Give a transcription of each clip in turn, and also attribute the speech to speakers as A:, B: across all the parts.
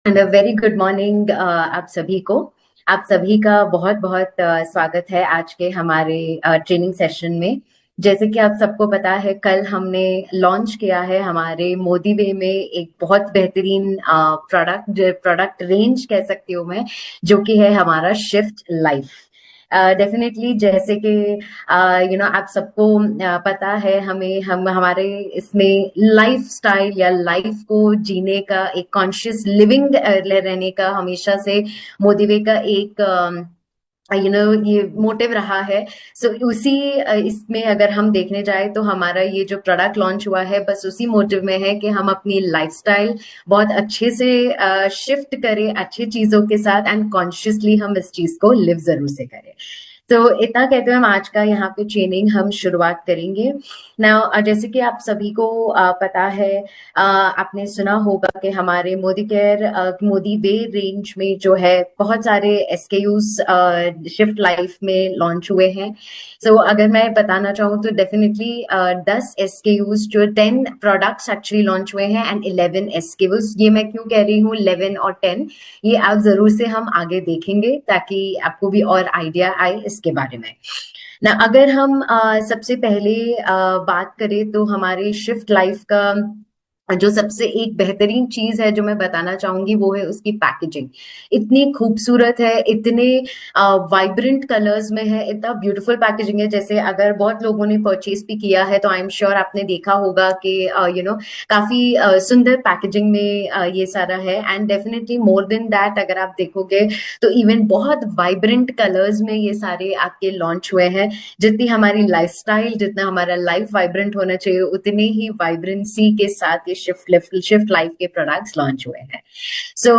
A: And a very good morning आप सभी को। आप सभी का बहुत बहुत स्वागत है आज के हमारे ट्रेनिंग सेशन में। जैसे कि आप सबको पता है, कल हमने लॉन्च किया है हमारे मोदी वे में एक बहुत बेहतरीन प्रोडक्ट रेंज कह सकती हूँ मैं, जो कि है हमारा शिफ्ट लाइफ। डेफिनेटली जैसे कि आप सबको पता है, हम हमारे इसमें लाइफ स्टाइल या लाइफ को जीने का, एक कॉन्शियस लिविंग रहने का हमेशा से मोदी वे का एक ये मोटिव रहा है। सो उसी इसमें अगर हम देखने जाए तो हमारा ये जो प्रोडक्ट लॉन्च हुआ है, बस उसी मोटिव में है कि हम अपनी लाइफस्टाइल बहुत अच्छे से शिफ्ट करें अच्छी चीजों के साथ, एंड कॉन्शियसली हम इस चीज को लिव जरूर से करें। तो इतना कहते हुए हम आज का यहाँ पे ट्रेनिंग हम शुरुआत करेंगे। ना जैसे कि आप सभी को पता है, आपने सुना होगा कि हमारे मोदी केयर मोदी वे रेंज में जो है बहुत सारे एसकेयूज शिफ्ट लाइफ में लॉन्च हुए हैं। सो अगर मैं बताना चाहूँ तो डेफिनेटली 10 एसकेयूज जो 10 प्रोडक्ट्स एक्चुअली लॉन्च हुए हैं, एंड 11 एसकेयूज। ये मैं क्यों कह रही हूँ 11 और 10, ये आप जरूर से हम आगे देखेंगे ताकि आपको भी और आइडिया आए इसके बारे में ना। अगर हम सबसे पहले बात करें तो हमारे शिफ्ट लाइफ का जो सबसे एक बेहतरीन चीज है जो मैं बताना चाहूंगी, वो है उसकी पैकेजिंग। इतनी खूबसूरत है, इतने वाइब्रेंट कलर्स में है, इतना ब्यूटीफुल पैकेजिंग है। जैसे अगर बहुत लोगों ने परचेज भी किया है तो आई एम श्योर आपने देखा होगा कि काफी सुंदर पैकेजिंग में ये सारा है। And definitely more than that, अगर आप देखोगे तो इवन बहुत वाइब्रेंट कलर्स में ये सारे आपके लॉन्च हुए हैं। जितनी हमारी लाइफस्टाइल, जितना हमारा लाइफ वाइब्रेंट होना चाहिए, उतने ही वाइब्रेंसी के साथ ये शिफ्ट लाइफ के प्रोडक्ट्स लॉन्च हुए हैं। सो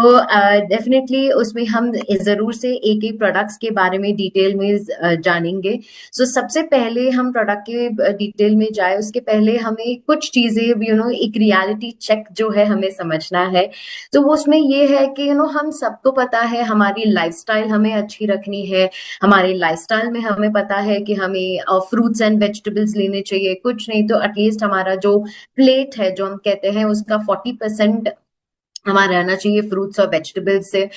A: डेफिनेटली उसमें हम जरूर से एक एक प्रोडक्ट्स के बारे में डिटेल में जानेंगे। सो सबसे पहले हम प्रोडक्ट के डिटेल में जाए उसके पहले हमें कुछ चीजें एक रियलिटी चेक जो है हमें समझना है। तो वो उसमें ये है कि हम सबको पता है हमारी लाइफस्टाइल हमें अच्छी रखनी है। हमारी लाइफस्टाइल में हमें पता है कि हमें फ्रूट्स एंड वेजिटेबल्स लेने चाहिए, कुछ नहीं तो एटलीस्ट हमारा जो प्लेट है जो हम कहते हैं उसका 40% हमारा रहना चाहिए फ्रूट्स और वेजिटेबल्स से।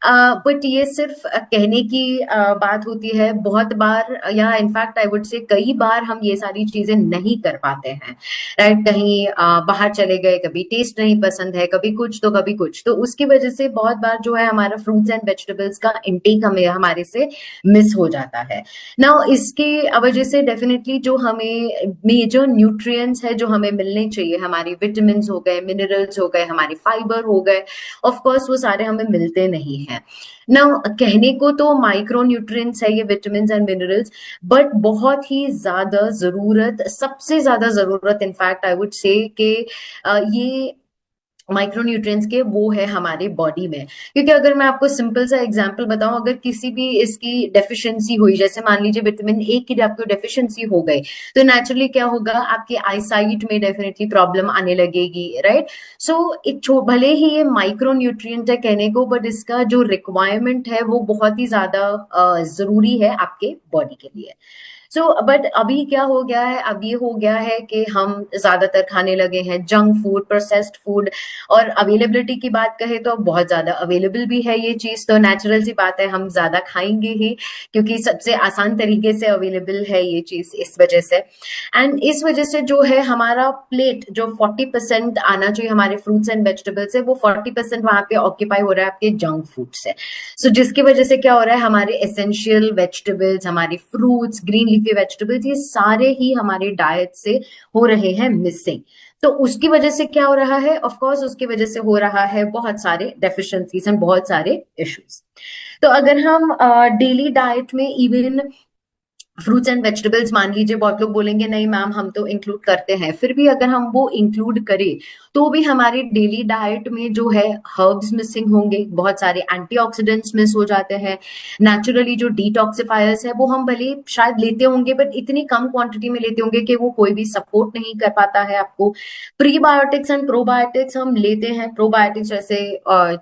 A: बट ये सिर्फ कहने की बात होती है। बहुत बार, या इनफैक्ट आई वुड से कई बार, हम ये सारी चीजें नहीं कर पाते हैं। राइट, कहीं बाहर चले गए, कभी टेस्ट नहीं पसंद है, कभी कुछ तो कभी कुछ, तो उसकी वजह से बहुत बार जो है हमारा फ्रूट्स एंड वेजिटेबल्स का इंटेक हमें हमारे से मिस हो जाता है ना। इसकी वजह से डेफिनेटली जो हमें मेजर न्यूट्रिएंट्स है जो हमें मिलने चाहिए, हमारे विटामिन हो गए, मिनरल्स हो गए, हमारे फाइबर हो गए, ऑफ कोर्स वो सारे हमें मिलते नहीं है ना। कहने को तो माइक्रो न्यूट्रिएंट्स है ये विटामिन एंड मिनरल्स, बट बहुत ही ज्यादा जरूरत, सबसे ज्यादा जरूरत इनफैक्ट आई वुड से कि ये माइक्रोन्यूट्रिएंट्स के वो है हमारे बॉडी में। क्योंकि अगर मैं आपको सिंपल सा एग्जांपल बताऊं, अगर किसी भी इसकी डेफिशिएंसी हुई, जैसे मान लीजिए विटामिन ए की आपको डेफिशिएंसी हो गई, तो नेचुरली क्या होगा, आपकी आई साइट में डेफिनेटली प्रॉब्लम आने लगेगी। राइट, सो भले ही ये माइक्रोन्यूट्रिएंट है कहने को, बट इसका जो रिक्वायरमेंट है वो बहुत ही ज्यादा जरूरी है आपके बॉडी के लिए। बट अभी क्या हो गया है, अब ये हो गया है कि हम ज्यादातर खाने लगे हैं जंक फूड, प्रोसेस्ड फूड। और अवेलेबिलिटी की बात कहें तो अब बहुत ज्यादा अवेलेबल भी है ये चीज, तो नेचुरल सी बात है हम ज्यादा खाएंगे ही, क्योंकि सबसे आसान तरीके से अवेलेबल है ये चीज, इस वजह से। एंड इस वजह से जो है हमारा प्लेट जो 40% आना चाहिए हमारे फ्रूट्स एंड वेजिटेबल्स से, वो 40% वहां पे ऑक्यूपाई हो रहा है आपके जंक फूड से। जिसकी वजह से क्या हो रहा है, हमारे एसेंशियल वेजिटेबल्स, हमारे फ्रूट्स, ग्रीन लीफी वेजिटेबल्स, ये सारे ही हमारे डाइट से हो रहे हैं मिसिंग। तो उसकी वजह से क्या हो रहा है, ऑफ कोर्स उसकी वजह से हो रहा है बहुत सारे डेफिशिएंसीज एंड बहुत सारे इश्यूज। तो अगर हम डेली डाइट में इवन फ्रूट्स एंड वेजिटेबल्स, मान लीजिए बहुत लोग बोलेंगे नहीं मैम हम तो इंक्लूड करते हैं, फिर भी अगर हम वो इंक्लूड करें तो भी हमारी डेली डाइट में जो है हर्ब्स मिसिंग होंगे, बहुत सारे एंटीऑक्सीडेंट्स मिस हो जाते हैं। नेचुरली जो डिटॉक्सिफायर्स है वो हम भले शायद लेते होंगे, बट इतनी कम क्वांटिटी में लेते होंगे कि वो कोई भी सपोर्ट नहीं कर पाता है आपको। प्रीबायोटिक्स एंड प्रोबायोटिक्स हम लेते हैं, प्रोबायोटिक्स जैसे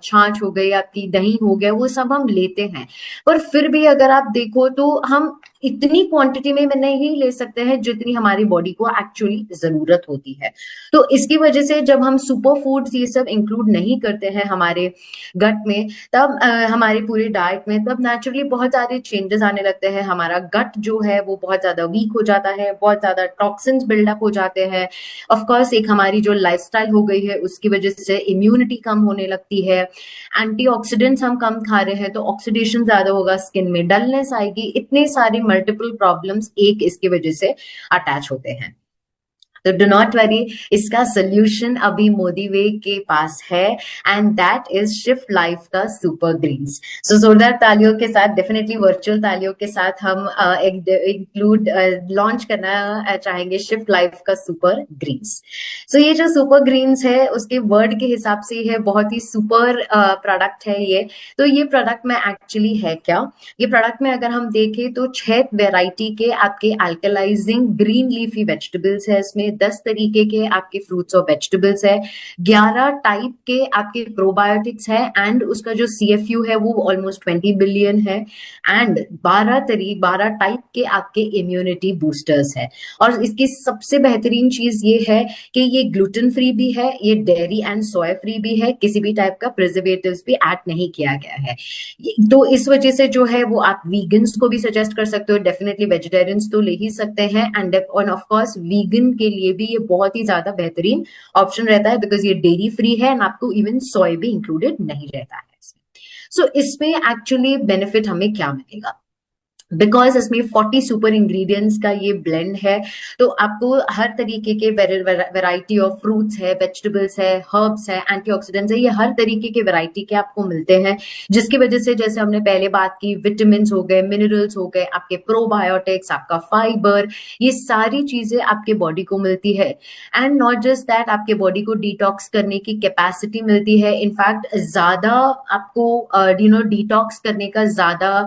A: छाछ हो गई, आपकी दही हो गया, वो सब हम लेते हैं, पर फिर भी अगर आप देखो तो हम इतनी क्वांटिटी में नहीं ले सकते हैं जितनी हमारी बॉडी को एक्चुअली जरूरत होती है। तो इसकी वजह से जब हम सुपर फूड्स ये सब इंक्लूड नहीं करते हैं हमारे गट में, तब हमारे पूरे डाइट में, तब नेचुरली बहुत सारे चेंजेस आने लगते हैं। हमारा गट जो है वो बहुत ज्यादा वीक हो जाता है, बहुत ज्यादा टॉक्सिन्स बिल्डअप हो जाते हैं। ऑफ कोर्स एक हमारी जो लाइफस्टाइल हो गई है उसकी वजह से इम्यूनिटी कम होने लगती है, एंटीऑक्सीडेंट्स हम कम खा रहे हैं तो ऑक्सीडेशन ज्यादा होगा, स्किन में डलनेस आएगी, इतने सारे मल्टीपल प्रॉब्लम्स एक इसकी वजह से अटैच होते हैं। तो डू नॉट वरी, इसका सोल्यूशन अभी मोदी वे के पास है, and that is shift life का सुपर ग्रीन्स। सो जोरदार तालियों के साथ, डेफिनेटली वर्चुअल तालियों के साथ हम इंक्लूड लॉन्च करना चाहेंगे शिफ्ट लाइफ का सुपर ग्रीन्स। सो ये जो सुपर ग्रीन्स है उसके वर्ड के हिसाब से है बहुत ही सुपर प्रोडक्ट है ये। तो ये प्रोडक्ट में एक्चुअली है क्या, ये प्रोडक्ट में अगर हम देखें तो 6 वेराइटी के आपके अल्कलाइजिंग ग्रीन लीफी वेजिटेबल्स है, इसमें 10 तरीके के आपके फ्रूट्स और वेजिटेबल्स है, 11 टाइप के आपके प्रोबायोटिक्स है, एंड उसका जो CFU है वो ऑलमोस्ट 20 बिलियन है, एंड 12 टाइप के आपके इम्यूनिटी बूस्टर्स है। और इसकी सबसे बेहतरीन चीज ये है कि ये ग्लूटेन फ्री भी है, ये डेयरी एंड सोया फ्री भी है, किसी भी टाइप का प्रिजर्वेटिव्स भी ऐड नहीं किया गया है। तो इस वजह से जो है वो आप वीगन्स को भी सजेस्ट कर सकते हो, डेफिनेटली वेजिटेरियंस तो ले ही सकते हैं, एंड ऑफ कोर्स वीगन के लिए भी ये बहुत ही ज्यादा बेहतरीन ऑप्शन रहता है, बिकॉज ये डेयरी फ्री है एंड आपको इवन सोय भी इंक्लूडेड नहीं रहता है इसमें। सो इसमें एक्चुअली बेनिफिट हमें क्या मिलेगा, बिकॉज इसमें 40 सुपर इंग्रेडिएंट्स का ये ब्लेंड है, तो आपको हर तरीके के वेराइटी ऑफ फ्रूट्स है, वेजिटेबल्स है, हर्ब्स है, एंटीऑक्सीडेंट्स है, ये हर तरीके के वेराइटी के आपको मिलते हैं, जिसकी वजह से जैसे हमने पहले बात की, विटामिन हो गए, मिनरल्स हो गए, आपके प्रोबायोटिक्स, आपका फाइबर, ये सारी चीजें आपके बॉडी को मिलती है। एंड नॉट जस्ट दैट, आपके बॉडी को डिटॉक्स करने की कैपेसिटी मिलती है, इनफैक्ट ज्यादा आपको डिटॉक्स करने का ज्यादा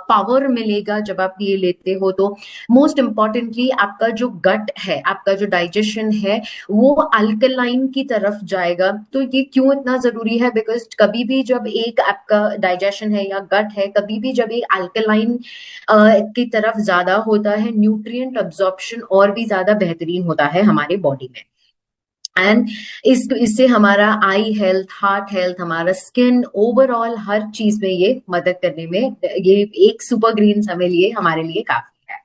A: पावर मिलेगा जब आप ये लेते हो। तो मोस्ट इंपॉर्टेंटली आपका जो गट है, आपका जो डाइजेशन है, वो अल्कलाइन की तरफ जाएगा। तो ये क्यों इतना जरूरी है, बिकॉज कभी भी जब एक आपका डाइजेशन है या गट है, कभी भी जब एक अल्कलाइन की तरफ ज्यादा होता है, न्यूट्रिएंट अब्जॉर्प्शन और भी ज्यादा बेहतरीन होता है हमारे बॉडी में, एंड इससे हमारा आई हेल्थ, हार्ट हेल्थ, हमारा स्किन, ओवरऑल हर चीज में ये मदद करने में ये एक सुपर ग्रीन हमारे लिए काफी है,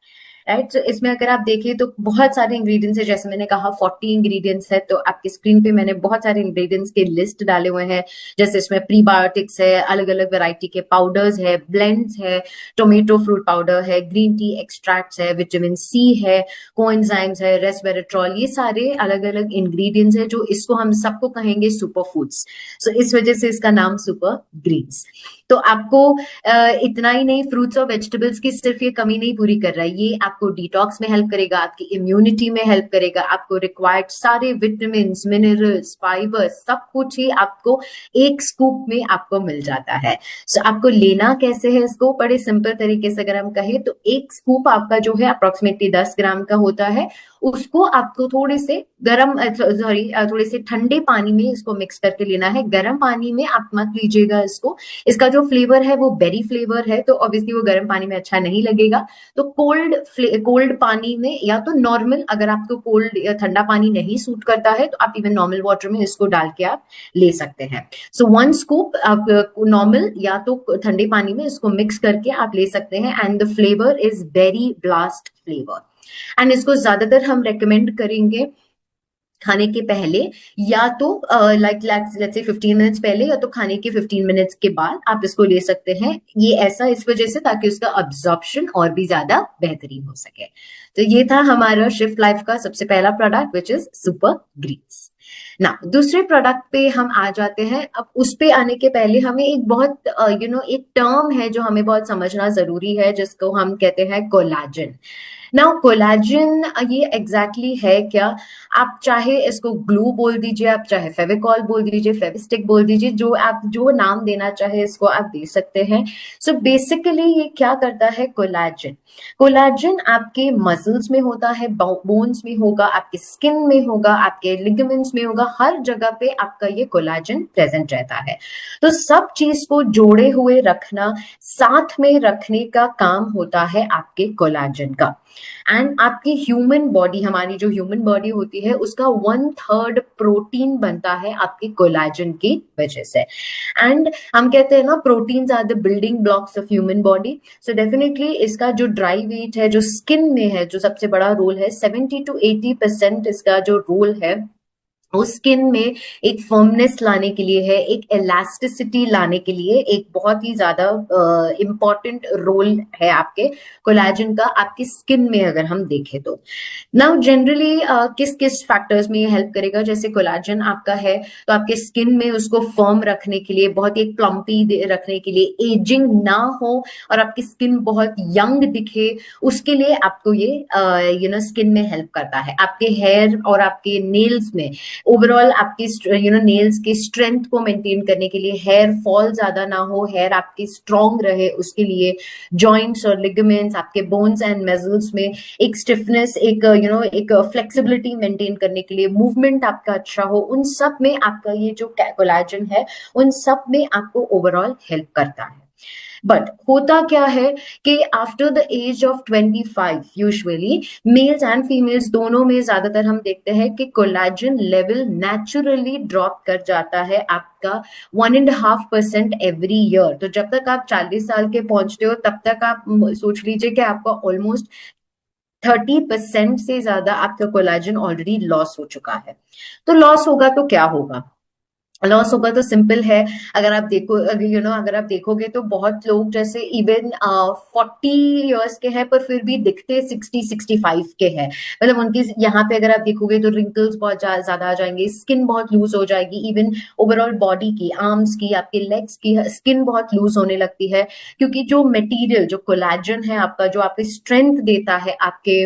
A: राइट। तो इसमें अगर आप देखें तो बहुत सारे इंग्रेडिएंट्स है, जैसे मैंने कहा 40 इंग्रेडिएंट्स है, तो आपकी स्क्रीन पे मैंने बहुत सारे इंग्रेडिएंट्स के लिस्ट डाले हुए हैं, जैसे इसमें प्रीबायोटिक्स है, अलग अलग वैरायटी के पाउडर्स है, ब्लेंड्स है, टोमेटो फ्रूट पाउडर है, ग्रीन टी एक्सट्रैक्ट्स है, विटामिन सी है, कोएंजाइम्स है, रेस्वेराट्रॉल, ये सारे अलग अलग इंग्रेडिएंट्स है जो इसको हम सबको कहेंगे सुपर फूड्स। सो इस वजह से इसका नाम सुपर ग्रीन्स। तो आपको इतना ही नहीं, फ्रूट्स और वेजिटेबल्स की सिर्फ ये कमी नहीं पूरी कर रहा है, ये आपको डिटॉक्स में हेल्प करेगा, आपकी इम्यूनिटी में हेल्प करेगा, आपको रिक्वायर्ड सारे विटामिन, मिनरल्स, फाइबर, सब कुछ ही आपको एक स्कूप में आपको मिल जाता है। सो आपको लेना कैसे है इसको, बड़े सिंपल तरीके से अगर हम कहें तो एक स्कूप आपका जो है अप्रोक्सीमेटली 10 ग्राम का होता है, उसको आपको थोड़े से थोड़े से ठंडे पानी में इसको मिक्स करके लेना है। गर्म पानी में आप मत लीजिएगा इसको, इसका जो फ्लेवर है वो बेरी फ्लेवर है, तो ऑब्वियसली वो गर्म पानी में अच्छा नहीं लगेगा। तो कोल्ड पानी में, या तो नॉर्मल, अगर आपको कोल्ड या ठंडा पानी नहीं सूट करता है तो आप इवन नॉर्मल वाटर में इसको डाल के आप ले सकते हैं। सो 1 स्कूप आप नॉर्मल या तो ठंडे पानी में इसको मिक्स करके आप ले सकते हैं, and the flavour is berry blast flavour. And इसको ज्यादातर हम रेकमेंड करेंगे खाने के पहले, या तो लेट्स से 15 मिनट्स पहले, या तो खाने के 15 मिनट्स के बाद आप इसको ले सकते हैं। ये ऐसा इस वजह से ताकि उसका अब्जॉर्प्शन और भी ज्यादा बेहतरीन हो सके। तो ये था हमारा शिफ्ट लाइफ का सबसे पहला product which is super greens. ना दूसरे प्रोडक्ट पे हम आ जाते हैं। अब उस पे आने के पहले हमें एक बहुत एक टर्म है जो हमें बहुत समझना जरूरी है, जिसको हम कहते हैं कोलाजन। नाउ कोलेजन ये एग्जैक्टली है क्या? आप चाहे इसको ग्लू बोल दीजिए, आप चाहे फेविकॉल बोल दीजिए, फेविस्टिक बोल दीजिए, जो आप जो नाम देना चाहे इसको आप दे सकते हैं। सो बेसिकली ये क्या करता है कोलेजन? कोलेजन आपके मसल्स में होता है, बोन्स में होगा, आपके स्किन में होगा, आपके लिगामेंट्स में होगा, हर जगह पे आपका ये कोलेजन प्रेजेंट रहता है। तो सब चीज को जोड़े हुए रखना, साथ में रखने का काम होता है आपके कोलेजन का। एंड आपकी ह्यूमन बॉडी, हमारी जो ह्यूमन बॉडी होती है, उसका 1/3 प्रोटीन बनता है आपके कोलेजन की वजह से। एंड हम कहते हैं ना, proteins are the building blocks of human body. So definitely इसका जो ड्राई वेट है, जो स्किन में है, जो सबसे बड़ा रोल है, 70 to 80% इसका जो रोल है वो स्किन में एक फर्मनेस लाने के लिए है, एक इलास्टिसिटी लाने के लिए, एक बहुत ही ज्यादा इंपॉर्टेंट रोल है आपके कोलेजन का आपकी स्किन में, अगर हम देखें तो। नाउ जनरली किस किस फैक्टर्स में ये हेल्प करेगा? जैसे कोलेजन आपका है तो आपके स्किन में उसको फर्म रखने के लिए, बहुत ही एक प्लम्पी रखने के लिए, एजिंग ना हो और आपकी स्किन बहुत यंग दिखे, उसके लिए आपको ये स्किन में हेल्प करता है। आपके हेयर और आपके नेल्स में ओवरऑल आपकी नेल्स की स्ट्रेंथ को मेंटेन करने के लिए, हेयर फॉल ज्यादा ना हो, हेयर आपकी स्ट्रांग रहे, उसके लिए जॉइंट्स और लिगामेंट्स, आपके बोन्स एंड मसल्स में एक स्टिफनेस, एक फ्लेक्सिबिलिटी मेंटेन करने के लिए, मूवमेंट आपका अच्छा हो, उन सब में आपका ये जो कोलेजन है, उन सब में आपको ओवरऑल हेल्प करता है। बट होता क्या है कि after the age of 25 usually males and females दोनों में ज्यादातर हम देखते हैं कि कोलेजन लेवल नेचुरली ड्रॉप कर जाता है आपका 1.5% एवरी ईयर। तो जब तक आप 40 साल के पहुंचते हो तब तक आप सोच लीजिए कि आपका ऑलमोस्ट 30% से ज्यादा आपका कोलेजन ऑलरेडी लॉस हो चुका है। तो लॉस होगा तो क्या होगा? लॉस होगा तो सिंपल है। अगर आप देखो, अगर आप देखोगे तो बहुत लोग जैसे इवन 40 इयर्स के हैं पर फिर भी दिखते 60-65 के हैं। मतलब उनकी यहाँ पे अगर आप देखोगे तो रिंकल्स बहुत ज्यादा आ जाएंगे, स्किन बहुत लूज हो जाएगी, इवन ओवरऑल बॉडी की, आर्म्स की, आपके लेग्स की स्किन बहुत लूज होने लगती है। क्योंकि जो मटेरियल, जो कोलेजन है आपका, जो आपकी स्ट्रेंथ देता है आपके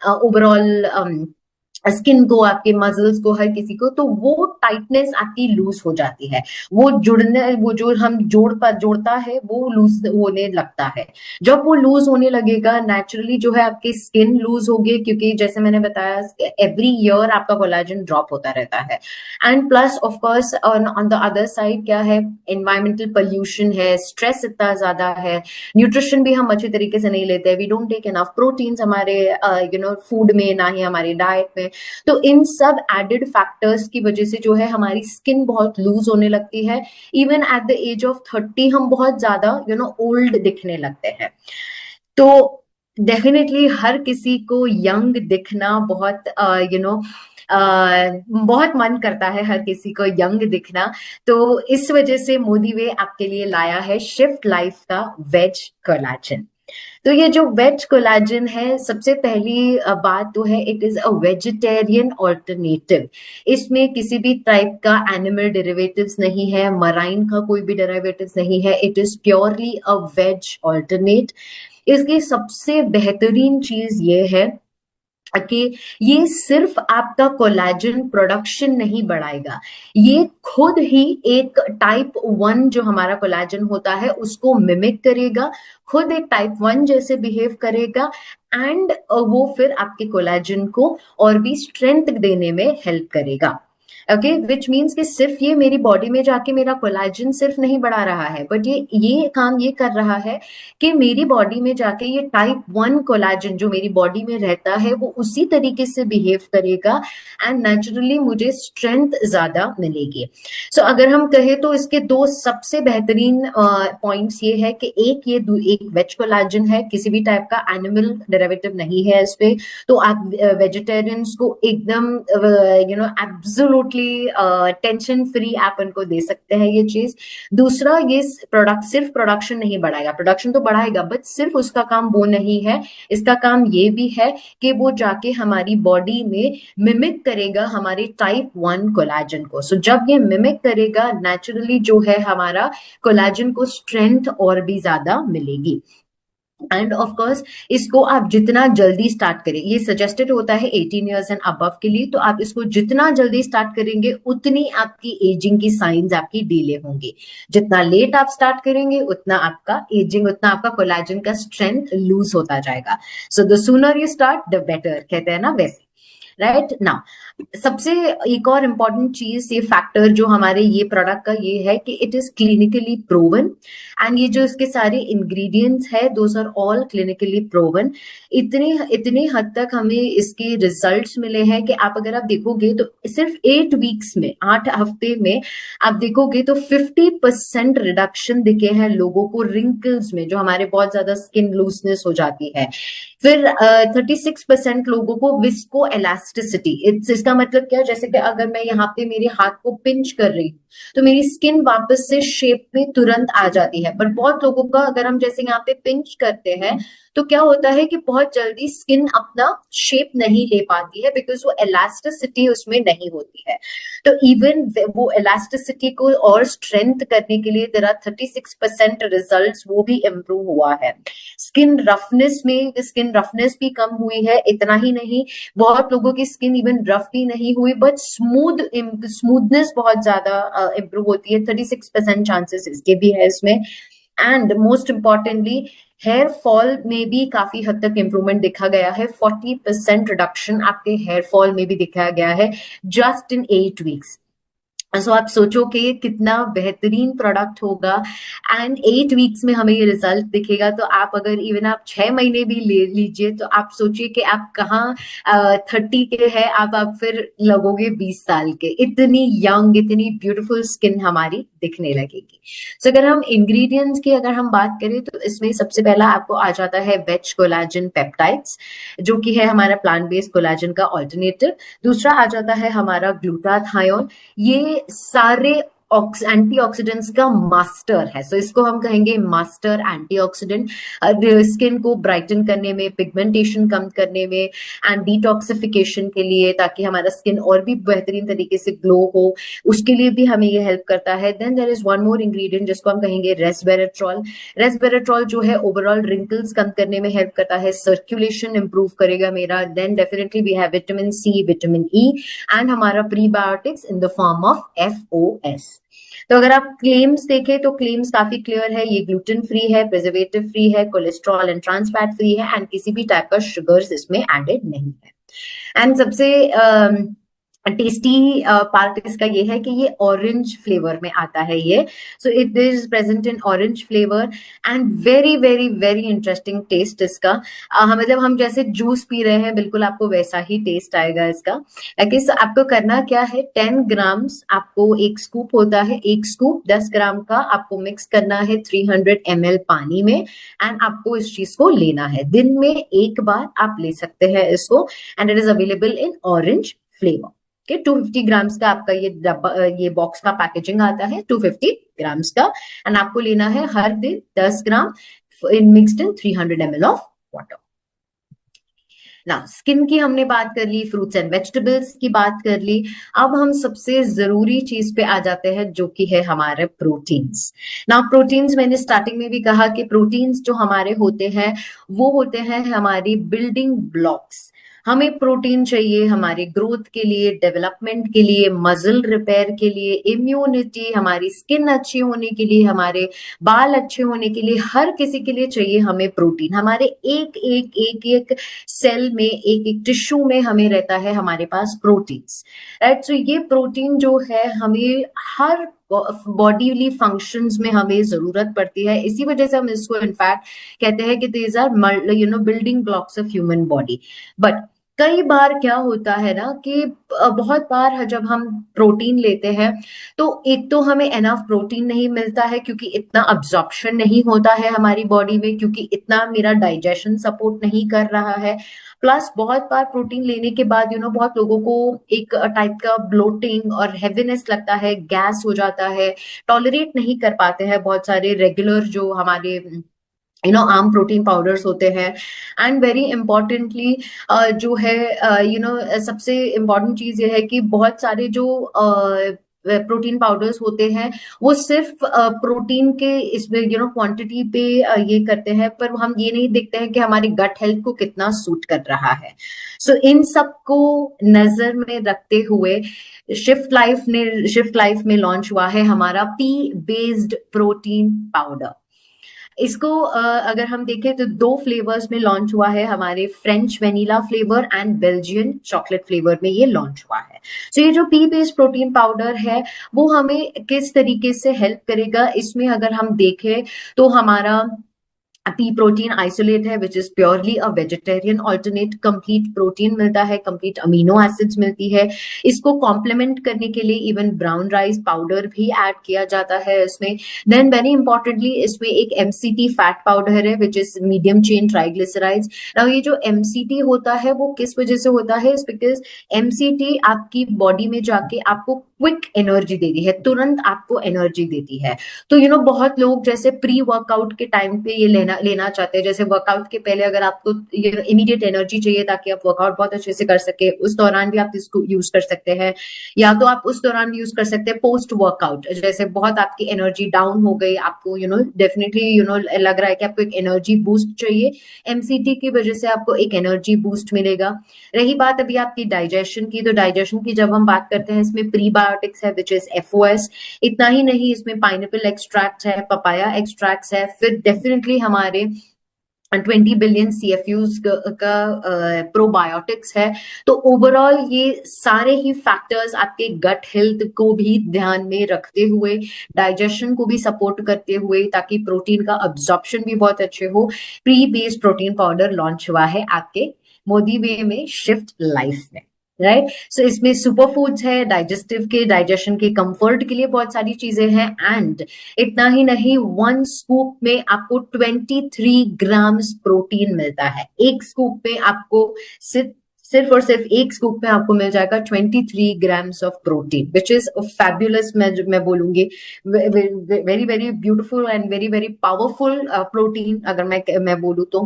A: ओवरऑल स्किन को, आपके मसल्स को, हर किसी को, तो वो टाइटनेस आपकी लूज हो जाती है। वो जो हम जोड़ता है वो लूज होने लगता है। जब वो लूज होने लगेगा नेचुरली जो है आपकी स्किन लूज होगी, क्योंकि जैसे मैंने बताया एवरी ईयर आपका कोलेजन ड्रॉप होता रहता है। And plus of course on the other side क्या है, एनवायरमेंटल पोल्यूशन है, स्ट्रेस इतना ज्यादा है, न्यूट्रिशन भी हम अच्छे तरीके से नहीं लेते हैं, we don't take enough proteins हमारे फूड में, ना ही हमारी डाइट में। तो इन सब एडेड फैक्टर्स की वजह से जो है हमारी स्किन बहुत लूज होने लगती है। Even at the age of 30 हम बहुत ज्यादा ओल्ड दिखने लगते हैं। तो डेफिनेटली हर किसी को यंग दिखना बहुत बहुत मन करता है, हर किसी को यंग दिखना। तो इस वजह से मोदी वे आपके लिए लाया है शिफ्ट लाइफ का वेज कोलेजन। तो ये जो वेज कोलेजन है, सबसे पहली बात तो है, it is a vegetarian alternative. इसमें किसी भी टाइप का एनिमल डेरिवेटिव्स नहीं है, मराइन का कोई भी डेरिवेटिव्स नहीं है, it is purely a veg alternate. इसकी सबसे बेहतरीन चीज ये है कि ये सिर्फ आपका कोलेजन प्रोडक्शन नहीं बढ़ाएगा, ये खुद ही एक टाइप 1 जो हमारा कोलेजन होता है उसको मिमिक करेगा, खुद एक टाइप 1 जैसे बिहेव करेगा। एंड वो फिर आपके कोलेजन को और भी स्ट्रेंथ देने में हेल्प करेगा। ओके, विच मीन्स कि सिर्फ ये मेरी बॉडी में जाके मेरा कोलेजन सिर्फ नहीं बढ़ा रहा है, बट ये काम ये कर रहा है कि मेरी बॉडी में जाके ये टाइप 1 कोलेजन जो मेरी बॉडी में रहता है वो उसी तरीके से बिहेव करेगा एंड नेचुरली मुझे स्ट्रेंथ ज्यादा मिलेगी। सो अगर हम कहें तो इसके दो सबसे बेहतरीन पॉइंट्स ये है कि एक वेज कोलेजन है, किसी भी टाइप का एनिमल डेरिवेटिव नहीं है इस पे, तो आप वेजिटेरियंस को एकदम एब्सोल्युटली टेंशन फ्री आप उनको दे सकते हैं ये चीज। दूसरा, ये सिर्फ प्रोडक्शन नहीं बढ़ाएगा, प्रोडक्शन तो बढ़ाएगा बट सिर्फ उसका काम वो नहीं है, इसका काम ये भी है कि वो जाके हमारी बॉडी में मिमिक करेगा हमारे टाइप 1 कोलेजन को। सो जब ये मिमिक करेगा नेचुरली जो है हमारा कोलेजन को स्ट्रेंथ और भी ज्यादा मिलेगी। एंड ऑफ कोर्स इसको आप जितना जल्दी स्टार्ट करें, ये सजेस्टेड होता है 18 इयर्स एंड अबव के लिए, तो आप इसको जितना जल्दी स्टार्ट करेंगे उतनी आपकी एजिंग की साइंस आपकी डिले होंगी। जितना लेट आप स्टार्ट करेंगे उतना आपका एजिंग, उतना आपका कोलेजन का स्ट्रेंथ लूज होता जाएगा। So the sooner you start the better, कहते हैं ना वैसे, राइट नाउ। सबसे एक और इम्पॉर्टेंट चीज, ये फैक्टर जो हमारे ये प्रोडक्ट का ये है कि it is clinically proven, and ये जो इसके सारे इंग्रेडिएंट्स है those are all clinically proven. इतने इतने हद तक हमें इसके रिजल्ट्स मिले हैं कि आप अगर आप देखोगे तो सिर्फ 8 वीक्स में, 8 हफ्ते में आप देखोगे तो 50% रिडक्शन दिखे हैं लोगों को रिंकल्स में, जो हमारे बहुत ज्यादा स्किन लूजनेस हो जाती है। फिर 36% लोगों को विस्को एलास्टिसिटी, इसका मतलब क्या है, जैसे कि अगर मैं यहाँ पे मेरे हाथ को पिंच कर रही हूँ तो मेरी स्किन वापस से शेप में तुरंत आ जाती है। पर बहुत लोगों का अगर हम जैसे यहाँ पे पिंच करते हैं तो क्या होता है कि बहुत जल्दी स्किन अपना शेप नहीं ले पाती है, बिकॉज वो एलास्टिसिटी उसमें नहीं होती है। तो इवन वो एलास्टिसिटी को और स्ट्रेंथ करने के लिए देयर आर 36% रिजल्ट्स, वो भी इम्प्रूव हुआ है। स्किन रफनेस में स्किन रफनेस भी कम हुई है। इतना ही नहीं, बहुत लोगों की स्किन इवन रफ भी नहीं हुई, बट स्मूथनेस बहुत ज्यादा इम्प्रूव होती है। 36% चांसेस इसके भी है इसमें। And most importantly hair fall में भी काफी हद तक इंप्रूवमेंट देखा गया है। 40% रिडक्शन आपके हेयर फॉल में भी दिखाया गया है जस्ट इन 8 वीक्स। सो आप सोचो कि ये कितना बेहतरीन प्रोडक्ट होगा, एंड 8 वीक्स में हमें ये रिजल्ट दिखेगा। तो आप अगर इवन आप 6 महीने भी ले लीजिए तो आप सोचिए कि आप कहाँ 30 के हैं, आप फिर लगोगे 20 साल के। इतनी यंग, इतनी ब्यूटीफुल स्किन हमारी दिखने लगेगी। सो अगर हम इंग्रेडिएंट्स की अगर हम बात करें तो इसमें सबसे पहला आपको आ जाता है वेज कोलाजन पेप्टाइड्स, जो कि है हमारा प्लांट बेस्ड कोलाजन का ऑल्टरनेटिव। दूसरा आ जाता है हमारा ग्लूटाथायोन, ये सारे एंटीऑक्सीडेंट्स का मास्टर है। सो इसको हम कहेंगे मास्टर एंटीऑक्सीडेंट, स्किन को ब्राइटन करने में, पिगमेंटेशन कम करने में, एंड डिटॉक्सिफिकेशन के लिए, ताकि हमारा स्किन और भी बेहतरीन तरीके से ग्लो हो, उसके लिए भी हमें ये हेल्प करता है। Then there is one more ingredient जिसको हम कहेंगे रेस्वेराट्रॉल। रेस्वेराट्रॉल जो है ओवरऑल रिंकल्स कम करने में हेल्प करता है, सर्कुलेशन इंप्रूव करेगा मेरा। Then definitely we have vitamin C, vitamin E, and हमारा prebiotics in the form of FOS। तो अगर आप क्लेम्स देखें तो क्लेम्स काफी क्लियर है, ये ग्लूटेन फ्री है, प्रिजर्वेटिव फ्री है, cholesterol and trans fat free है, एंड किसी भी टाइप का शुगर्स इसमें एडेड नहीं है। एंड सबसे टेस्टी पार्ट इसका ये है कि ये ऑरेंज फ्लेवर में आता है ये। So it is present in orange flavour and very very very interesting taste इसका। मतलब हम जैसे जूस पी रहे हैं बिल्कुल आपको वैसा ही टेस्ट आएगा इसका। ओके, सो आपको करना क्या है, 10 ग्राम्स आपको, एक स्कूप होता है, एक स्कूप 10 ग्राम का आपको मिक्स करना है 300 ml पानी में, एंड आपको इस चीज को लेना है। दिन में एक बार आप ले सकते हैं इसको, and it is available in orange flavour के। 250 ग्राम्स का आपका ये डब्बा, ये बॉक्स का पैकेजिंग आता है 250 ग्राम्स का, एंड आपको लेना है हर दिन 10 gram in mixed in 300 ml of water. ना स्किन की हमने बात कर ली, फ्रूट्स एंड वेजिटेबल्स की बात कर ली। अब हम सबसे जरूरी चीज पे आ जाते हैं जो कि है हमारे प्रोटीन्स। ना प्रोटीन्स, मैंने स्टार्टिंग में भी कहा कि प्रोटीन्स जो हमारे होते हैं वो होते हैं हमारी बिल्डिंग ब्लॉक्स। हमें प्रोटीन चाहिए हमारे ग्रोथ के लिए, डेवलपमेंट के लिए, मसल रिपेयर के लिए, इम्यूनिटी, हमारी स्किन अच्छी होने के लिए, हमारे बाल अच्छे होने के लिए, हर किसी के लिए चाहिए हमें प्रोटीन। हमारे एक एक एक एक सेल में, एक एक टिश्यू में हमें रहता है हमारे पास प्रोटीन्स, राइट। तो ये प्रोटीन जो है हमें हर बॉडीली फंक्शंस में हमें जरूरत पड़ती है। इसी वजह से हम इसको इनफैक्ट कहते हैं कि these are building blocks of human body. But कई बार क्या होता है ना कि बहुत बार जब हम प्रोटीन लेते हैं तो एक तो हमें एनफ प्रोटीन नहीं मिलता है, क्योंकि इतना अब्जॉर्प्शन नहीं होता है हमारी बॉडी में, क्योंकि इतना मेरा डाइजेशन सपोर्ट नहीं कर रहा है। प्लस बहुत बार प्रोटीन लेने के बाद बहुत लोगों को एक टाइप का ब्लोटिंग और हेवीनेस लगता है, गैस हो जाता है, टॉलरेट नहीं कर पाते हैं बहुत सारे रेगुलर जो हमारे आम प्रोटीन पाउडर्स होते हैं। एंड वेरी इंपॉर्टेंटली जो है सबसे इम्पॉर्टेंट चीज ये है कि बहुत सारे जो प्रोटीन पाउडर्स होते हैं वो सिर्फ प्रोटीन के इसमें क्वांटिटी पे ये करते हैं, पर हम ये नहीं देखते हैं कि हमारे गट हेल्थ को कितना सूट कर रहा है। सो इन सबको नजर में रखते हुए शिफ्ट लाइफ में लॉन्च हुआ है हमारा पी बेस्ड प्रोटीन पाउडर। इसको अगर हम देखें तो 2 फ्लेवर्स में लॉन्च हुआ है, हमारे French vanilla flavour and Belgian chocolate flavour में ये लॉन्च हुआ है। सो ये जो पी बेस्ड प्रोटीन पाउडर है वो हमें किस तरीके से हेल्प करेगा, इसमें अगर हम देखें तो हमारा पी प्रोटीन आइसोलेट है which is purely a vegetarian alternate, complete protein मिलता है, कंप्लीट अमीनो एसिड्स मिलती है। इसको कॉम्प्लीमेंट करने के लिए इवन ब्राउन राइस पाउडर भी ऐड किया जाता है इसमें। देन वेरी इंपॉर्टेंटली इसमें एक एमसीटी फैट पाउडर है which is medium chain triglycerides. Now ये जो एमसीटी होता है वो किस वजह से होता है, बिकॉज एमसीटी आपकी बॉडी में जाके आपको क्विक एनर्जी देती है, तुरंत आपको एनर्जी देती है। तो बहुत लोग जैसे प्री वर्कआउट के टाइम पे ये लेना चाहते हैं, जैसे वर्कआउट के पहले अगर आपको इमीडिएट एनर्जी चाहिए ताकि आप वर्कआउट बहुत अच्छे से कर सके, उस दौरान भी आप इसको यूज कर सकते हैं, या तो आप उस दौरान भी यूज कर सकते हैं पोस्ट वर्कआउट, जैसे बहुत आपकी एनर्जी डाउन हो गई, आपको डेफिनेटली लग रहा है कि आपको एक एनर्जी बूस्ट चाहिए, एमसीटी की वजह से आपको एक एनर्जी बूस्ट मिलेगा। रही बात अभी आपकी डाइजेशन की, तो डाइजेशन की जब हम बात करते हैं इसमें प्रीबायोटिक्स है विच इज एफओएस। इतना ही नहीं, इसमें पाइनएप्पल एक्सट्रैक्ट है, पपाया एक्सट्रैक्ट है, फिर डेफिनेटली हमारे 20 बिलियन सीएफयूज का प्रोबायोटिक्स है। तो ओवरऑल ये सारे ही फैक्टर्स आपके गट हेल्थ को भी ध्यान में रखते हुए, डाइजेशन को भी सपोर्ट करते हुए, ताकि प्रोटीन का अब्जॉर्प्शन भी बहुत अच्छे हो, pre based protein powder launch हुआ है आपके मोदी वे में शिफ्ट लाइफ में, राइट। सो इसमें सुपर फूड्स है, डाइजेशन के कंफर्ट के लिए बहुत सारी चीजें हैं, एंड इतना ही नहीं, 1 स्कूप में आपको 23 ग्राम्स प्रोटीन मिलता है। एक स्कूप में आपको सिर्फ और सिर्फ एक स्कूप में आपको मिल जाएगा 23 grams of protein which is fabulous. मैं बोलूंगी very very beautiful and very very powerful protein अगर मैं बोलूँ तो।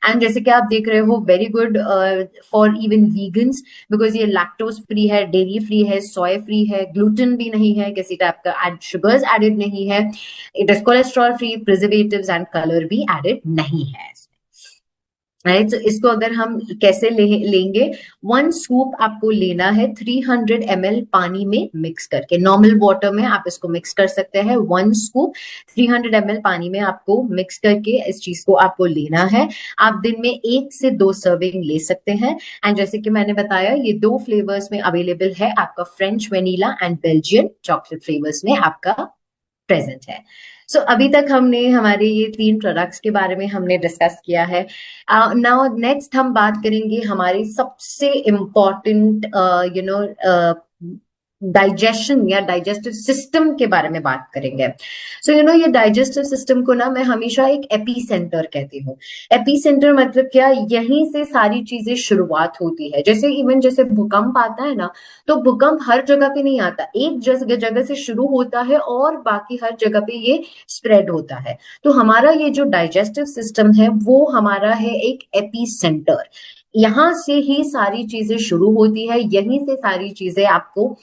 A: एंड जैसे कि आप देख रहे हो, very good for even vegans, because ये लैक्टोज फ्री है, डेयरी फ्री है, सोया फ्री है, ग्लूटेन भी नहीं है, किसी टाइप का शुगर्स एडेड नहीं है, it is cholesterol free, preservatives and colour भी एडेड नहीं है। राइट, तो इसको अगर हम कैसे लेंगे, 1 स्कूप आपको लेना है 300 ml पानी में मिक्स करके, नॉर्मल वाटर में आप इसको मिक्स कर सकते हैं। 1 स्कूप 300 ml पानी में आपको मिक्स करके इस चीज को आपको लेना है। आप दिन में 1 से 2 सर्विंग ले सकते हैं। एंड जैसे कि मैंने बताया, ये 2 फ्लेवर्स में अवेलेबल है, आपका French vanilla and Belgian chocolate flavours में आपका प्रेजेंट है। सो अभी तक हमने हमारे ये 3 प्रोडक्ट्स के बारे में हमने डिस्कस किया है। नाउ नेक्स्ट हम बात करेंगे हमारी सबसे इम्पोर्टेंट डाइजेशन या डाइजेस्टिव सिस्टम के बारे में बात करेंगे। सो ये डाइजेस्टिव सिस्टम को ना मैं हमेशा एक एपी सेंटर कहती हूँ। एपी सेंटर मतलब क्या, यहीं से सारी चीजें शुरुआत होती है। जैसे भूकंप आता है ना, तो भूकंप हर जगह पे नहीं आता, एक जगह से शुरू होता है और बाकी हर जगह पे ये स्प्रेड होता है। तो हमारा ये जो डाइजेस्टिव सिस्टम है वो हमारा है एक एपी सेंटर। यहाँ से ही सारी चीजें शुरू होती है, यहीं से सारी चीजें आपको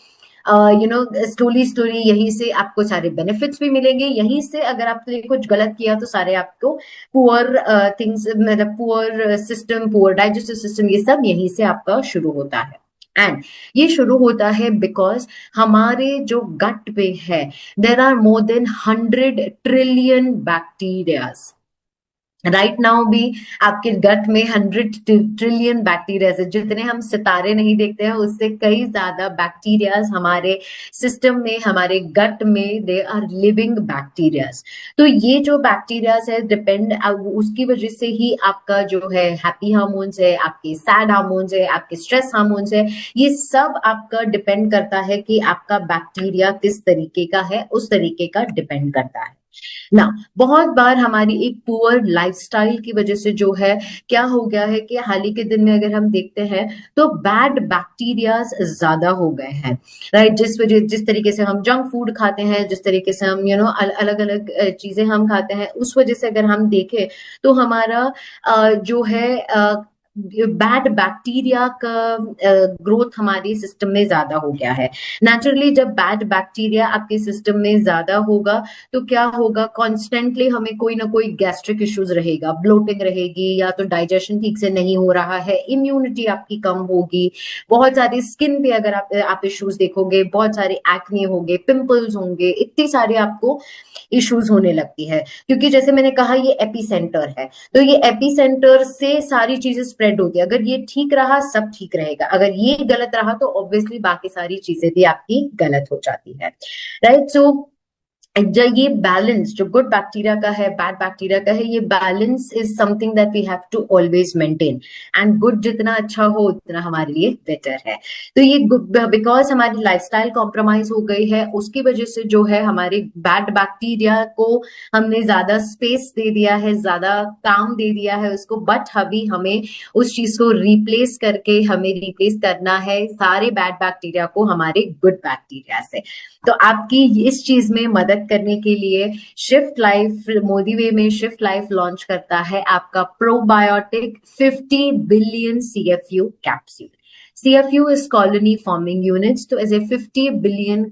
A: स्लोली यहीं से आपको सारे बेनिफिट्स भी मिलेंगे। यहीं से अगर आपने कुछ गलत किया तो सारे आपको पुअर थिंग्स, मतलब poor system, poor digestive system, ये सब यहीं से आपका शुरू होता है। एंड ये शुरू होता है बिकॉज हमारे जो गट पे है, there are more than 100 trillion bacterias. Right now भी आपके गट में 100 ट्रिलियन बैक्टीरिया है। जितने हम सितारे नहीं देखते हैं उससे कई ज्यादा बैक्टीरियाज हमारे सिस्टम में, हमारे गट में, दे आर लिविंग बैक्टीरियाज। तो ये जो बैक्टीरियाज है डिपेंड, उसकी वजह से ही आपका जो है हैप्पी हार्मोन्स है, आपके सैड हार्मोन्स है, आपके स्ट्रेस हार्मोन्स है, ये सब आपका डिपेंड करता है कि आपका बैक्टीरिया किस तरीके का है, उस तरीके का डिपेंड करता है ना। बहुत बार हमारी एक पुअर लाइफस्टाइल की वजह से जो है क्या हो गया है कि हाल ही के दिन में अगर हम देखते हैं तो बैड बैक्टीरियाज ज्यादा हो गए हैं, राइट। जिस तरीके से हम जंक फूड खाते हैं, जिस तरीके से हम अलग अलग चीजें हम खाते हैं, उस वजह से अगर हम देखें तो हमारा जो है बैड बैक्टीरिया का ग्रोथ हमारे सिस्टम में ज्यादा हो गया है। नेचुरली जब बैड बैक्टीरिया आपके सिस्टम में ज्यादा होगा तो क्या होगा, कॉन्स्टेंटली हमें कोई ना कोई गैस्ट्रिक इश्यूज रहेगा, ब्लोटिंग रहेगी, या तो डाइजेशन ठीक से नहीं हो रहा है, इम्यूनिटी आपकी कम होगी, बहुत सारी स्किन पे अगर आप इश्यूज देखोगे, बहुत सारे एक्ने होंगे, पिंपल्स होंगे, इतनी सारे आपको इश्यूज होने लगती है। क्योंकि जैसे मैंने कहा ये एपिसेंटर है, तो ये एपिसेंटर से सारी चीजें स्प्रेड होती है। अगर ये ठीक रहा सब ठीक रहेगा, अगर ये गलत रहा तो ऑब्वियसली बाकी सारी चीजें भी आपकी गलत हो जाती है, राइट। सो जब ये बैलेंस जो गुड बैक्टीरिया का है, बैड बैक्टीरिया का है, ये balance is something that we have to always maintain, and good जितना अच्छा हो उतना हमारे लिए बेटर है। तो ये बिकॉज हमारी लाइफस्टाइल कॉम्प्रोमाइज हो गई है, उसकी वजह से जो है हमारे बैड बैक्टीरिया को हमने ज्यादा स्पेस दे दिया है, ज्यादा काम दे दिया है उसको, बट अभी हमें उस चीज को रिप्लेस करके हमें रिप्लेस करना है सारे बैड बैक्टीरिया को हमारे गुड बैक्टीरिया से। तो आपकी इस चीज में मदद करने के लिए शिफ्ट लाइफ, मोदी वे में शिफ्ट लाइफ लॉन्च करता है आपका probiotic 50 billion CFU capsule. CFU is colony forming units, तो ऐसे 50 बिलियन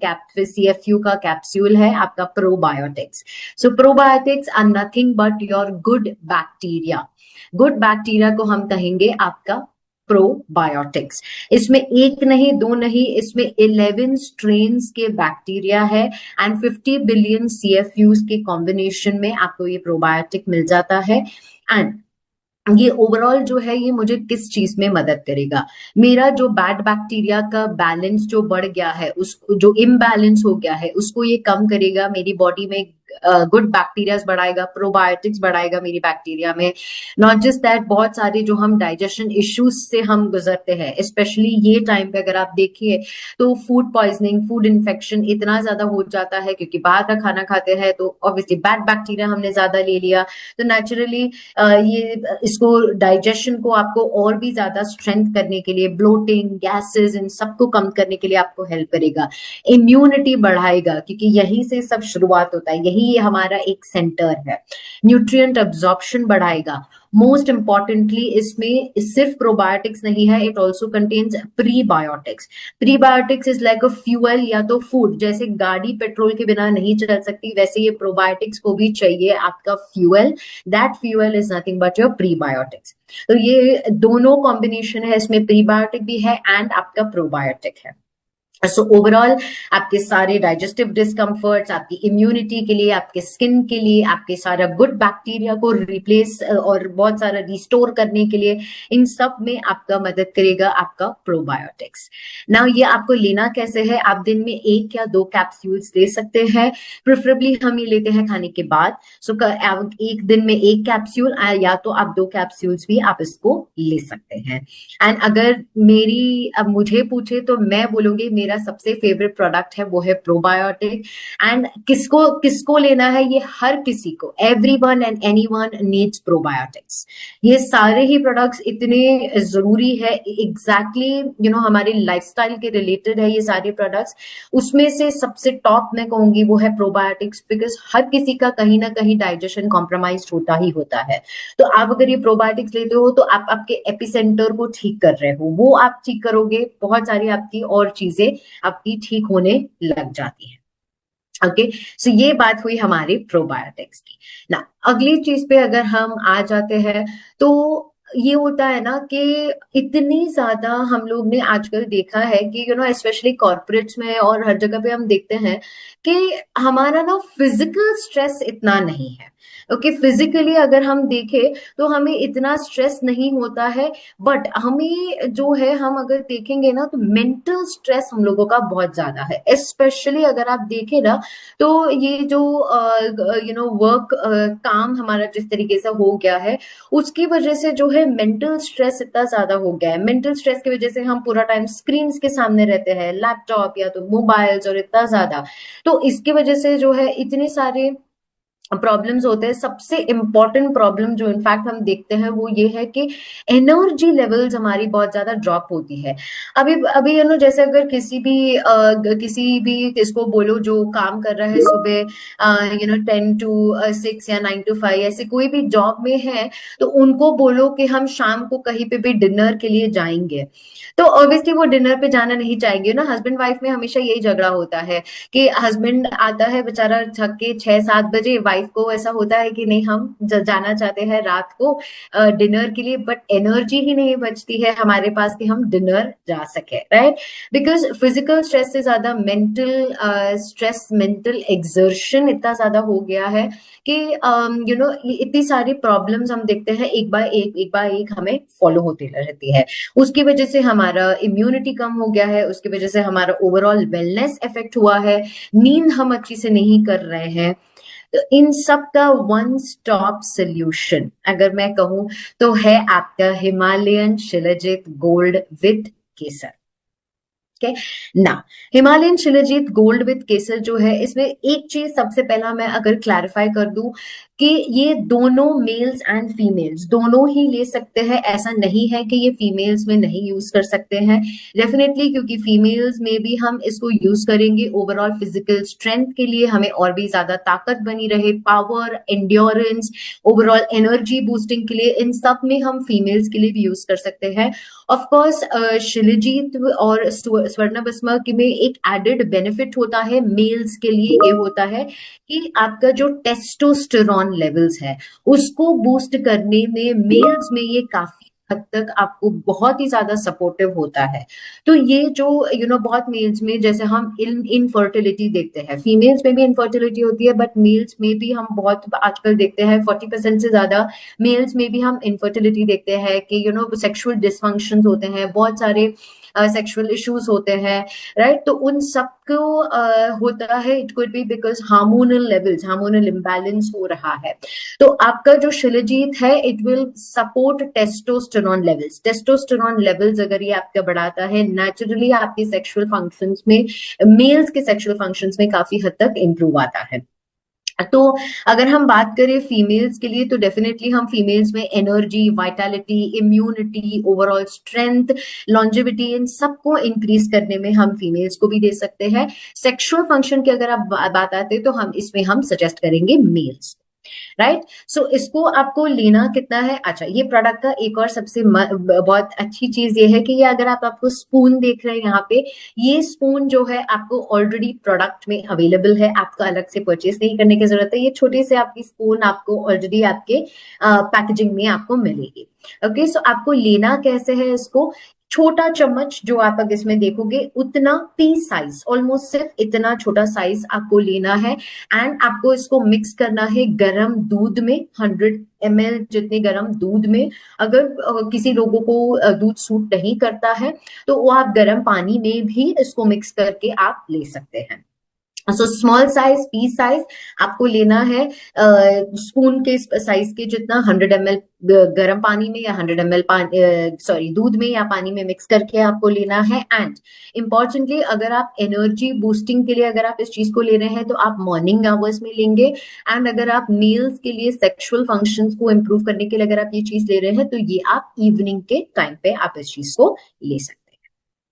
A: CFU का कैप्सूल है आपका probiotics. So probiotics are nothing but your good bacteria. Good bacteria को हम कहेंगे आपका प्रोबायोटिक्स। इसमें एक नहीं दो नहीं, इसमें 11 स्ट्रेन्स के बैक्टीरिया है एंड 50 बिलियन CFUs के कॉम्बिनेशन में आपको ये प्रोबायोटिक मिल जाता है। एंड ये ओवरऑल जो है ये मुझे किस चीज में मदद करेगा, मेरा जो बैड बैक्टीरिया का बैलेंस जो बढ़ गया है, उसको जो इम्बैलेंस हो गया है उसको ये कम करेगा, मेरी बॉडी में गुड बैक्टीरिया बढ़ाएगा, प्रोबायोटिक्स बढ़ाएगा मेरी बैक्टीरिया में। नॉट जस्ट दैट, बहुत सारे जो हम डाइजेशन इश्यूज से हम गुजरते हैं, स्पेशली ये टाइम पे अगर आप देखिए तो फूड पॉइजनिंग, फूड इन्फेक्शन इतना ज्यादा हो जाता है क्योंकि बाहर का खाना खाते हैं, तो ऑब्वियसली बैड बैक्टीरिया हमने ज्यादा ले लिया, तो नेचुरली ये इसको डाइजेशन को आपको और भी ज्यादा स्ट्रेंथ करने के लिए, ब्लोटिंग, गैसेस, इन सबको कम करने के लिए आपको हेल्प करेगा। इम्यूनिटी बढ़ाएगा क्योंकि यहीं से सब शुरुआत होता है, यही हमारा एक सेंटर है। न्यूट्रिएंट अब्जॉर्प्शन बढ़ाएगा। मोस्ट इंपॉर्टेंटली इसमें सिर्फ प्रोबायोटिक्स नहीं है, it also contains prebiotics. Prebiotics is like a fuel, या तो फूड, जैसे गाड़ी पेट्रोल के बिना नहीं चल सकती, वैसे ये प्रोबायोटिक्स को भी चाहिए आपका fuel. That fuel is nothing but your prebiotics. तो ये दोनों कॉम्बिनेशन है, इसमें प्रीबायोटिक भी है एंड आपका प्रोबायोटिक है। सो ओवरऑल आपके सारे डाइजेस्टिव डिस्कम्फर्ट्स, आपकी इम्यूनिटी के लिए, आपके स्किन के लिए, आपके सारा गुड बैक्टीरिया को रिप्लेस और बहुत सारा रिस्टोर करने के लिए, इन सब में आपका मदद करेगा आपका प्रोबायोटिक्स। नाउ ये आपको लेना कैसे है, आप दिन में 1 या 2 कैप्सूल्स ले सकते हैं, प्रेफरेबली हम ये लेते हैं खाने के बाद। सो एक दिन में 1 कैप्सूल, या तो आप 2 कैप्सूल्स भी आप इसको ले सकते हैं। एंड अगर अब मुझे पूछे तो मैं बोलूंगी मेरा सबसे फेवरेट प्रोडक्ट है वो है प्रोबायोटिक। एंड किसको किसको लेना है, ये हर किसी को, everyone and anyone needs probiotics. ये सारे ही प्रोडक्ट्स इतने जरूरी है, एग्जैक्टली हमारे लाइफस्टाइल के रिलेटेड है ये सारे प्रोडक्ट्स। उसमें से सबसे टॉप मैं कहूंगी वो है प्रोबायोटिक्स, बिकॉज हर किसी का कहीं ना कहीं डाइजेशन कॉम्प्रोमाइज होता ही होता है। तो आप अगर ये प्रोबायोटिक्स लेते हो तो आप आपके एपिसेंटर को ठीक कर रहे हो, वो आप ठीक करोगे, बहुत सारी आपकी और चीजें आपकी ठीक होने लग जाती है। ओके, सो ये बात हुई हमारे प्रोबायोटिक्स की ना। अगली चीज पे अगर हम आ जाते हैं तो ये होता है ना कि इतनी ज्यादा हम लोग ने आजकल देखा है कि स्पेशली कॉर्पोरेट्स में और हर जगह पे हम देखते हैं कि हमारा ना फिजिकल स्ट्रेस इतना नहीं है। ओके, फिजिकली अगर हम देखें तो हमें इतना स्ट्रेस नहीं होता है, बट हमें जो है, हम अगर देखेंगे ना तो मेंटल स्ट्रेस हम लोगों का बहुत ज्यादा है। स्पेशली अगर आप देखें ना तो ये जो वर्क काम हमारा जिस तरीके से हो गया है, उसकी वजह से जो है मेंटल स्ट्रेस इतना ज्यादा हो गया है। मेंटल स्ट्रेस की वजह से हम पूरा टाइम स्क्रीन के सामने रहते हैं, लैपटॉप या तो मोबाइल्स, और इतना ज्यादा, तो इसकी वजह से जो है इतने सारे प्रॉब्लम्स होते हैं, सबसे इम्पोर्टेंट प्रॉब्लम जो इनफैक्ट हम देखते हैं वो ये है कि एनर्जी लेवल्स हमारी बहुत ज्यादा ड्रॉप होती है। अभी अभी जैसे अगर किसी भी इसको बोलो जो काम कर रहा है सुबह 10 to 6 या 9 to 5, ऐसे कोई भी जॉब में है, तो उनको बोलो कि हम शाम को कहीं पे भी डिनर के लिए जाएंगे, तो ऑब्वियसली वो डिनर पे जाना नहीं चाहेंगे ना। हस्बैंड वाइफ में हमेशा यही झगड़ा होता है कि हस्बैंड आता है बेचारा थक के 6-7 बजे, वाइफ को ऐसा होता है कि नहीं हम जाना चाहते हैं रात को डिनर के लिए, बट एनर्जी ही नहीं बचती है हमारे पास कि हम डिनर जा सके, राइट? बिकॉज फिजिकल स्ट्रेस से ज्यादा मेंटल स्ट्रेस, मेंटल एक्सर्शन इतना ज्यादा हो गया है कि इतनी सारी प्रॉब्लम्स हम देखते हैं एक बार एक हमें फॉलो होती रहती है। उसकी वजह से हमारा इम्यूनिटी कम हो गया है, उसकी वजह से हमारा ओवरऑल वेलनेस इफेक्ट हुआ है, नींद हम अच्छी से नहीं कर रहे हैं। तो इन सब का वन स्टॉप सोल्यूशन अगर मैं कहूं तो है आपका Himalayan shilajit gold with Kesar. Okay ना, हिमालयन शिलाजीत गोल्ड विद केसर जो है, इसमें एक चीज सबसे पहला मैं अगर क्लैरिफाई कर दूं कि ये दोनों मेल्स एंड फीमेल्स दोनों ही ले सकते हैं, ऐसा नहीं है कि ये फीमेल्स में नहीं यूज कर सकते हैं। डेफिनेटली, क्योंकि फीमेल्स में भी हम इसको यूज करेंगे ओवरऑल फिजिकल स्ट्रेंथ के लिए, हमें और भी ज्यादा ताकत बनी रहे, power, endurance, overall energy boosting के लिए, इन सब में हम फीमेल्स के लिए भी यूज कर सकते हैं। ऑफ कोर्स शिलाजीत और स्वर्ण भस्म में एक एडेड बेनिफिट होता है मेल्स के लिए, ये होता है कि आपका जो टेस्टोस्टेरॉन लेवल्स है उसको बूस्ट करने में मेल्स में ये काफी हद तक आपको बहुत ही ज्यादा सपोर्टिव होता है। तो ये जो बहुत मेल्स में जैसे हम इनफर्टिलिटी देखते हैं, फीमेल्स में भी इनफर्टिलिटी होती है, बट मेल्स में भी हम बहुत आजकल देखते हैं 40% से ज्यादा मेल्स में भी हम इनफर्टिलिटी देखते हैं कि सेक्सुअल डिसफंक्शन होते हैं, बहुत सारे सेक्सुअल इश्यूज होते हैं, राइट? तो उन सबको होता है, it could be because hormonal levels, hormonal imbalance हो रहा है। तो आपका जो शिलाजीत है it will support testosterone levels. Testosterone levels अगर ये आपका बढ़ाता है, नेचुरली आपके सेक्सुअल फंक्शंस में, मेल्स के सेक्सुअल फंक्शंस में काफी हद तक इंप्रूव आता है। तो अगर हम बात करें फीमेल्स के लिए, तो डेफिनेटली हम फीमेल्स में energy, vitality, immunity, overall strength, longevity, इन सबको इंक्रीज करने में हम फीमेल्स को भी दे सकते हैं। सेक्सुअल फंक्शन की अगर आप बात आते तो हम इसमें हम सजेस्ट करेंगे मेल्स, राइट? सो इसको आपको लेना कितना है? अच्छा, ये प्रोडक्ट का एक और सबसे बहुत अच्छी चीज ये है कि ये अगर आपको स्पून देख रहे हैं यहाँ पे, ये स्पून जो है आपको ऑलरेडी प्रोडक्ट में अवेलेबल है, आपको अलग से परचेस नहीं करने की जरूरत है। ये छोटे से आपकी स्पून आपको ऑलरेडी आपके पैकेजिंग में आपको मिलेगी। ओके, सो आपको लेना कैसे है इसको? छोटा चम्मच जो आप अगर इसमें देखोगे उतना पी साइज, ऑलमोस्ट सिर्फ इतना छोटा साइज आपको लेना है, एंड आपको इसको मिक्स करना है गरम दूध में, 100 ml जितने गरम दूध में। अगर किसी लोगों को दूध सूट नहीं करता है तो वो आप गरम पानी में भी इसको मिक्स करके आप ले सकते हैं। So small size, P size आपको लेना है, स्पून के साइज के जितना, 100 ml गर्म पानी में या 100 ml दूध में या पानी में मिक्स करके आपको लेना है। एंड इम्पॉर्टेंटली, अगर आप एनर्जी बूस्टिंग के लिए अगर आप इस चीज को ले रहे हैं तो आप मॉर्निंग आवर्स में लेंगे, एंड अगर आप मेल्स के लिए सेक्सुअल फंक्शंस को इम्प्रूव करने के लिए अगर आप ये चीज ले रहे हैं तो ये आप इवनिंग के टाइम पे आप इस चीज को ले सकते हैं।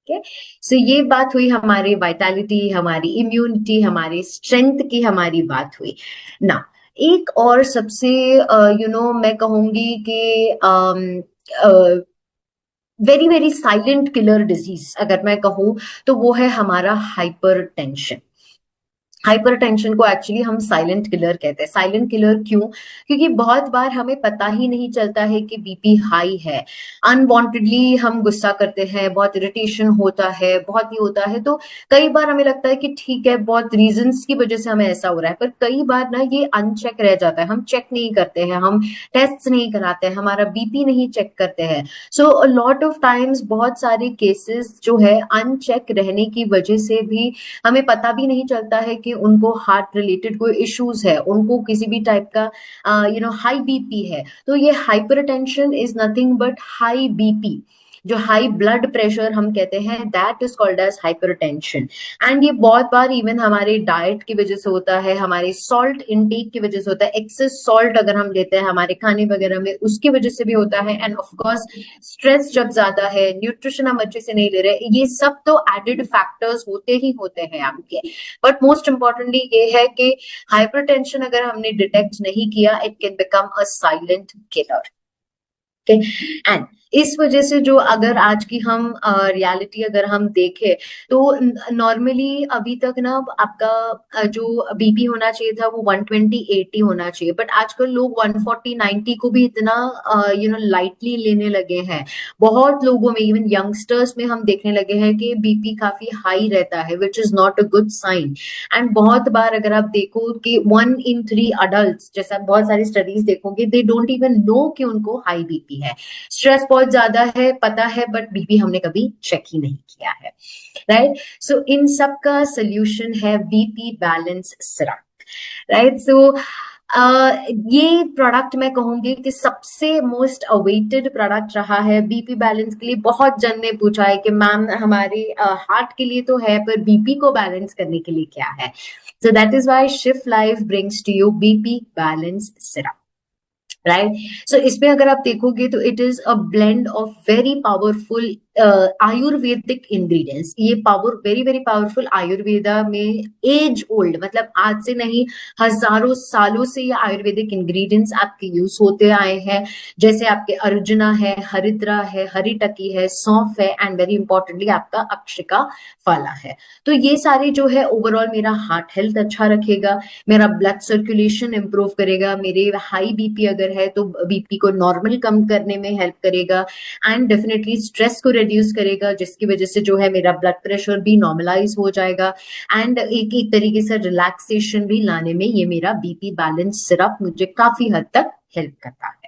A: ओके, सो ये बात हुई हमारी वाइटैलिटी, हमारी इम्यूनिटी, हमारी स्ट्रेंथ की हमारी बात हुई ना। एक और सबसे मैं कहूंगी कि very very silent killer disease अगर मैं कहूँ तो वो है हमारा हाइपर टेंशन। हाइपर टेंशन को एक्चुअली हम साइलेंट किलर कहते हैं। साइलेंट किलर क्यों? क्योंकि बहुत बार हमें पता ही नहीं चलता है कि बीपी हाई है, अनवांटेडली हम गुस्सा करते हैं, बहुत इरिटेशन होता है, बहुत ही होता है, तो कई बार हमें लगता है कि ठीक है बहुत रीजंस की वजह से हमें ऐसा हो रहा है, पर कई बार ना ये अनचेक रह जाता है, हम चेक नहीं करते हैं, हम टेस्ट नहीं कराते हैं, हमारा बीपी नहीं चेक करते हैं। सो लॉट ऑफ टाइम्स बहुत सारे केसेस जो है अनचेक रहने की वजह से भी हमें पता भी नहीं चलता है कि उनको हार्ट रिलेटेड कोई इश्यूज है, उनको किसी भी टाइप का हाई बीपी है। तो ये hypertension is nothing but high BP. जो हाई ब्लड प्रेशर हम कहते हैं, that is called as hypertension. And ये बहुत बार इवन हमारे डाइट की वजह से होता है, हमारे सॉल्ट इनटेक की वजह से होता है, एक्सेस सॉल्ट अगर हम लेते हैं हमारे खाने वगैरह में उसकी वजह से भी होता है। एंड ऑफ कोर्स स्ट्रेस जब ज्यादा है, न्यूट्रिशन हम अच्छे से नहीं ले रहे, ये सब तो एडेड फैक्टर्स होते ही होते हैं आपके। बट मोस्ट इंपॉर्टेंटली ये है कि हाइपरटेंशन अगर हमने डिटेक्ट नहीं किया, it can become a silent killer. Okay, and इस वजह से जो अगर आज की हम रियलिटी अगर हम देखें तो नॉर्मली अभी तक ना आपका जो बीपी होना चाहिए था वो 120/80 होना चाहिए, बट आजकल लोग 140/90 को भी इतना लाइटली लेने लगे हैं। बहुत लोगों में, इवन यंगस्टर्स में हम देखने लगे हैं कि बीपी काफी हाई रहता है, which is not a good sign. And बहुत बार अगर आप देखो कि 1 in 3 अडल्ट, जैसा बहुत सारी स्टडीज देखोगे, दे डोंट इवन नो कि उनको हाई बीपी है। स्ट्रेस बहुत ज्यादा है पता है, बट बीपी हमने कभी चेक ही नहीं किया है, राइट। सो इन सब का सोल्यूशन है बीपी बैलेंस सिरप, राइट। सो ये प्रोडक्ट मैं कहूंगी कि सबसे मोस्ट अवेटेड प्रोडक्ट रहा है बीपी बैलेंस के लिए। बहुत जन ने पूछा है कि मैम हमारे हार्ट के लिए तो है, पर बीपी को बैलेंस करने के लिए क्या है। So that is why Shift Life brings to you BP balance syrup, right. So इसमें अगर आप देखोगे तो it is a blend of very powerful Ayurvedic ingredients. ये वेरी वेरी पावरफुल आयुर्वेदा में एज ओल्ड, मतलब आज से नहीं, हजारों सालों से ये आयुर्वेदिक इंग्रेडिएंट्स आपके यूज होते आए हैं। जैसे आपके अर्जुना है, हरिद्रा है, हरिटकी है, सौंफ है, एंड वेरी इंपॉर्टेंटली आपका अक्षिका फाला है। तो ये सारे जो है ओवरऑल मेरा हार्ट हेल्थ अच्छा रखेगा, मेरा ब्लड सर्कुलेशन इंप्रूव करेगा, मेरे हाई बीपी अगर है तो बीपी को नॉर्मल कम करने में हेल्प करेगा, एंड डेफिनेटली स्ट्रेस को रिड्यूस करेगा, जिसकी वजह से जो है मेरा ब्लड प्रेशर भी नॉर्मलाइज हो जाएगा, एंड एक तरीके से रिलैक्सेशन भी लाने में ये मेरा बीपी बैलेंस सिरप मुझे काफी हद तक हेल्प करता है।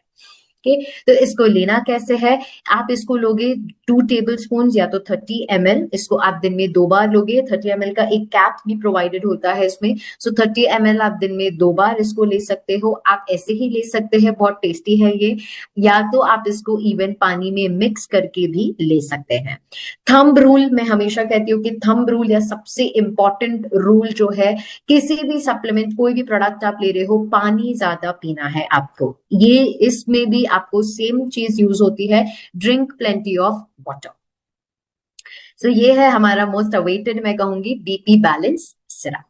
A: ओके, तो इसको लेना कैसे है, आप इसको लोगे 2 टेबलस्पून या तो 30 ml, इसको आप दिन में 2 बार लोगे। 30 ml का एक कैप भी प्रोवाइडेड होता है इसमें। सो 30 ml आप दिन में 2 बार इसको ले सकते हो। आप ऐसे ही ले सकते हैं, बहुत टेस्टी है ये, या तो आप इसको इवन पानी में मिक्स करके भी ले सकते हैं। थंब रूल, मैं हमेशा कहती हूँ कि थंब रूल या सबसे इंपॉर्टेंट रूल जो है, किसी भी सप्लीमेंट कोई भी प्रोडक्ट आप ले रहे हो, पानी ज्यादा पीना है आपको। ये इसमें भी आपको सेम चीज यूज होती है, ड्रिंक प्लेंटी ऑफ वाटर। सो ये है हमारा मोस्ट अवेटेड, मैं कहूंगी, बीपी बैलेंस सिरप।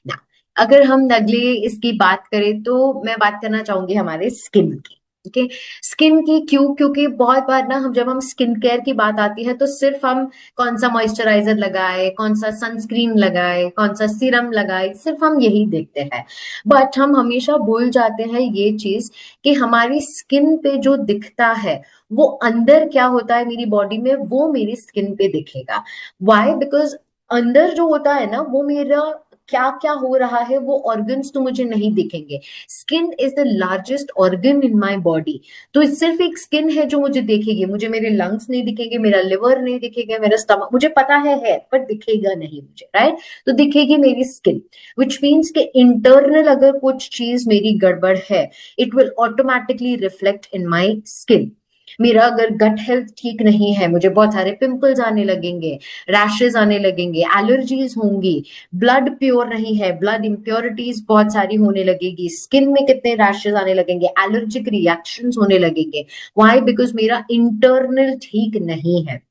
A: ना, अगर हम अगले इसकी बात करें तो मैं बात करना चाहूंगी हमारे स्किन की। ओके, स्किन की क्यों, क्योंकि बहुत बार ना हम जब हम स्किन केयर की बात आती है तो सिर्फ हम कौन सा मॉइस्चराइजर लगाए, कौन सा सनस्क्रीन लगाए, कौन सा सीरम लगाए, सिर्फ हम यही देखते हैं। बट हम हमेशा भूल जाते हैं ये चीज कि हमारी स्किन पे जो दिखता है वो अंदर क्या होता है मेरी बॉडी में, वो मेरी स्किन पे दिखेगा। वाई? बिकॉज अंदर जो होता है ना, वो मेरा क्या क्या हो रहा है, वो ऑर्गन्स तो मुझे नहीं दिखेंगे। Skin is the largest organ in my body, तो सिर्फ एक स्किन है जो मुझे दिखेगी, मुझे मेरे लंग्स नहीं दिखेंगे, मेरा लिवर नहीं दिखेगा, मेरा स्टमक मुझे पता है पर दिखेगा नहीं मुझे, राइट। तो दिखेगी मेरी स्किन, विच मीन्स कि इंटरनल अगर कुछ चीज मेरी गड़बड़ है, it will automatically reflect in my skin. मेरा अगर गट हेल्थ ठीक नहीं है, मुझे बहुत सारे पिंपल्स आने लगेंगे, रैशेज आने लगेंगे, एलर्जीज होंगी, ब्लड प्योर नहीं है, ब्लड इम्प्योरिटीज बहुत सारी होने लगेगी, स्किन में कितने रैशेज आने लगेंगे, एलर्जिक रिएक्शंस होने लगेंगे। व्हाई? बिकॉज मेरा इंटरनल ठीक नहीं है,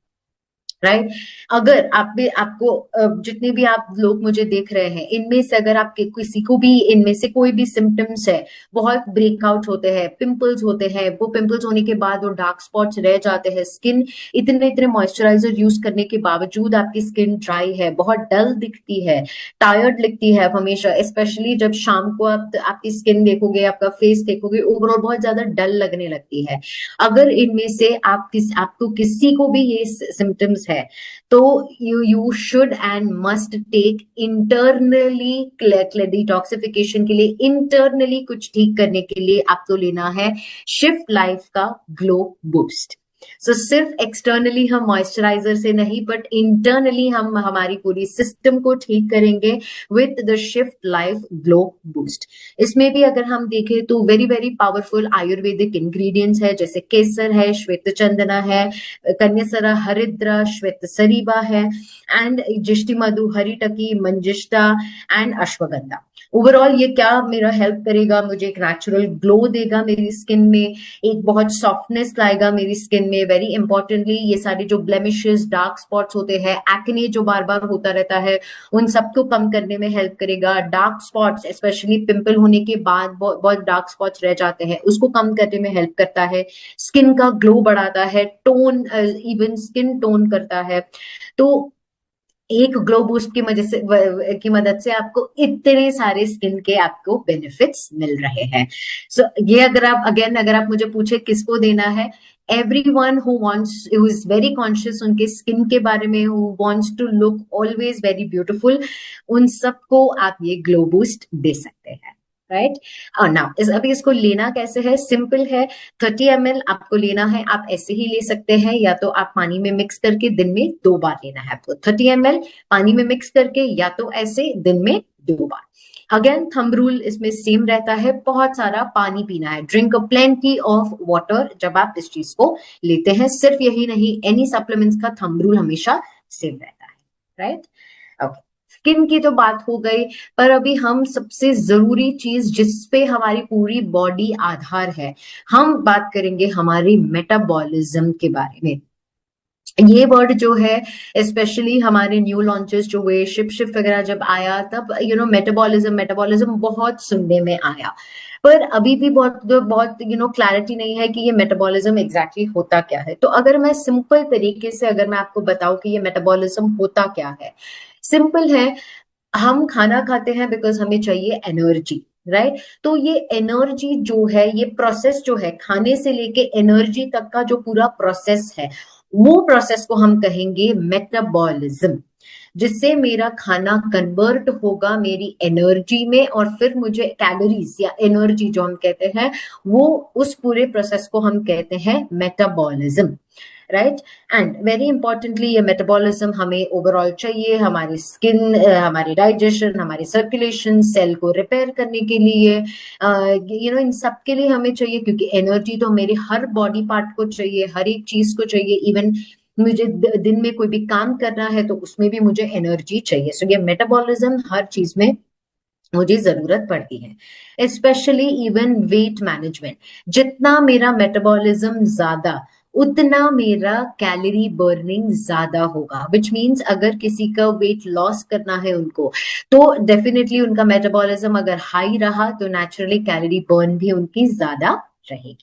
A: राइट। अगर आप भी, आपको जितने भी आप लोग मुझे देख रहे हैं, इनमें से अगर आपके किसी को भी इनमें से कोई भी सिम्टम्स है, बहुत ब्रेकआउट होते हैं, पिंपल्स होते हैं, वो पिंपल्स होने के बाद वो डार्क स्पॉट्स रह जाते हैं, स्किन इतने इतने मॉइस्चराइजर यूज करने के बावजूद आपकी स्किन ड्राई है, बहुत डल दिखती है, टायर्ड दिखती है हमेशा, स्पेशली जब शाम को आप आपकी स्किन देखोगे, आपका फेस देखोगे, ओवरऑल बहुत ज्यादा डल लगने लगती है। अगर इनमें से आपको किसी को भी ये सिम्टम्स है, तो you should and must take internally detoxification के लिए, इंटरनली कुछ ठीक करने के लिए आपको लेना है शिफ्ट लाइफ का ग्लो बूस्ट। सो सिर्फ एक्सटर्नली हम मॉइस्चराइजर से नहीं बट इंटरनली हम हमारी पूरी सिस्टम को ठीक करेंगे with the shift life glow boost. इसमें भी अगर हम देखें तो very very powerful Ayurvedic ingredients है, जैसे केसर है, श्वेत चंदना है, कन्यासरा हरिद्रा, श्वेत सरीबा है, एंड जिष्टि मधु, हरिटकी, मंजिष्ठा एंड अश्वगंधा। ओवरऑल ये क्या मेरा हेल्प करेगा, मुझे एक नेचुरल ग्लो देगा मेरी स्किन में, एक बहुत सॉफ्टनेस लाएगा मेरी स्किन में। वेरी इंपॉर्टेंटली ये सारे जो ब्लेमिशेस, डार्क स्पॉट्स होते हैं, एक्ने जो बार बार होता रहता है, उन सबको कम करने में हेल्प करेगा। डार्क स्पॉट्स स्पेशली पिंपल होने के बाद बहुत डार्क स्पॉट्स रह जाते हैं, उसको कम करने में हेल्प करता है। स्किन का ग्लो बढ़ाता है, टोन, इवन स्किन टोन करता है। तो एक ग्लो बूस्ट की मदद से आपको इतने सारे स्किन के आपको बेनिफिट्स मिल रहे हैं। सो ये अगर आप मुझे पूछे किसको देना है, everyone who is very conscious उनके स्किन के बारे में, who wants to look always very beautiful, उन सबको आप ये ग्लो बूस्ट दे सकते हैं, राइट। और नाउ अभी इसको लेना कैसे है, सिंपल है। 30 ml आपको लेना है, आप ऐसे ही ले सकते हैं या तो आप पानी में मिक्स करके दिन में 2 बार लेना है आपको। 30 ml पानी में मिक्स करके या तो ऐसे दिन में 2 बार। अगेन थंब रूल इसमें सेम रहता है, बहुत सारा पानी पीना है, drink a plenty of water जब आप इस चीज को लेते हैं। सिर्फ यही नहीं, एनी सप्लीमेंट्स का थंब रूल हमेशा सेम रहता है, राइट। ओके, स्किन की तो बात हो गई, पर अभी हम सबसे जरूरी चीज जिसपे हमारी पूरी बॉडी आधार है, हम बात करेंगे हमारी मेटाबॉलिज्म के बारे में। ये वर्ड जो है स्पेशली हमारे न्यू लॉन्चेस जो हुए, शिप वगैरह जब आया, तब मेटाबॉलिज्म बहुत सुनने में आया, पर अभी भी बहुत क्लैरिटी नहीं है कि ये मेटाबॉलिज्म एग्जैक्टली होता क्या है। तो अगर मैं सिंपल तरीके से अगर मैं आपको बताऊं कि ये मेटाबॉलिज्म होता क्या है, सिंपल है, हम खाना खाते हैं बिकॉज हमें चाहिए एनर्जी, राइट। तो ये एनर्जी जो है, ये प्रोसेस जो है, खाने से लेके एनर्जी तक का जो पूरा प्रोसेस है, वो प्रोसेस को हम कहेंगे मेटाबॉलिज्म, जिससे मेरा खाना कन्वर्ट होगा मेरी एनर्जी में, और फिर मुझे कैलोरीज या एनर्जी जो हम कहते हैं, वो उस पूरे प्रोसेस को हम कहते हैं metabolism, right. And very importantly ये मेटाबॉलिज्म हमें ओवरऑल चाहिए हमारी स्किन, हमारी डाइजेशन, हमारी सर्कुलेशन, सेल को रिपेयर करने के लिए, इन सब के लिए हमें चाहिए, क्योंकि एनर्जी तो मेरे हर बॉडी पार्ट को चाहिए, हर एक चीज को चाहिए। इवन मुझे दिन में कोई भी काम करना है तो उसमें भी मुझे एनर्जी चाहिए। सो ये मेटाबॉलिज्म हर चीज में मुझे जरूरत पड़ती है, स्पेशली इवन वेट मैनेजमेंट। जितना मेरा मेटाबॉलिज्म ज्यादा, उतना मेरा कैलोरी बर्निंग ज्यादा होगा, विच मीन्स अगर किसी का वेट लॉस करना है उनको, तो डेफिनेटली उनका मेटाबॉलिज्म अगर हाई रहा तो नेचुरली कैलोरी बर्न भी उनकी ज्यादा रहेगी,